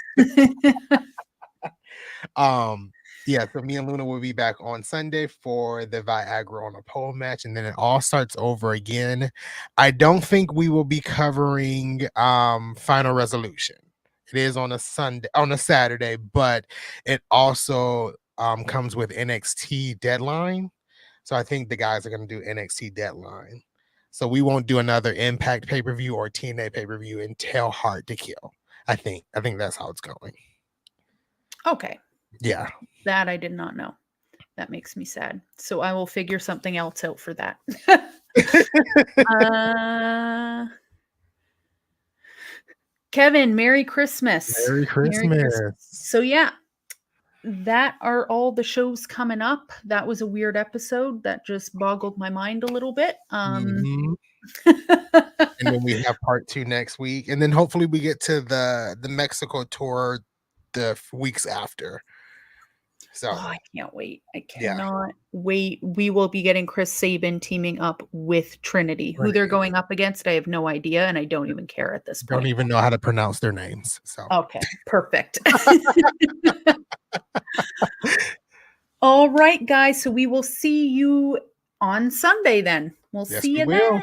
Yeah, so me and Luna will be back on Sunday for the Viagra on a pole match, and then it all starts over again. I don't think we will be covering Final Resolution. It is on a Saturday, but it also comes with NXT Deadline. So I think the guys are going to do NXT Deadline. So we won't do another Impact pay-per-view or TNA pay-per-view until Hard to Kill. I think that's how it's going. Okay. Yeah. That I did not know. That makes me sad. So I will figure something else out for that. Kevin, Merry Christmas. Merry Christmas. So yeah, that are all the shows coming up. That was a weird episode that just boggled my mind a little bit. And then we have part 2 next week, and then hopefully we get to the Mexico tour the weeks after. So I can't wait. I cannot wait. We will be getting Chris Sabin teaming up with Trinity. Who they're going up against, I have no idea, and I don't even care at this point. Don't even know how to pronounce their names. So okay, perfect. All right, guys. So we will see you on Sunday then. We'll see you then.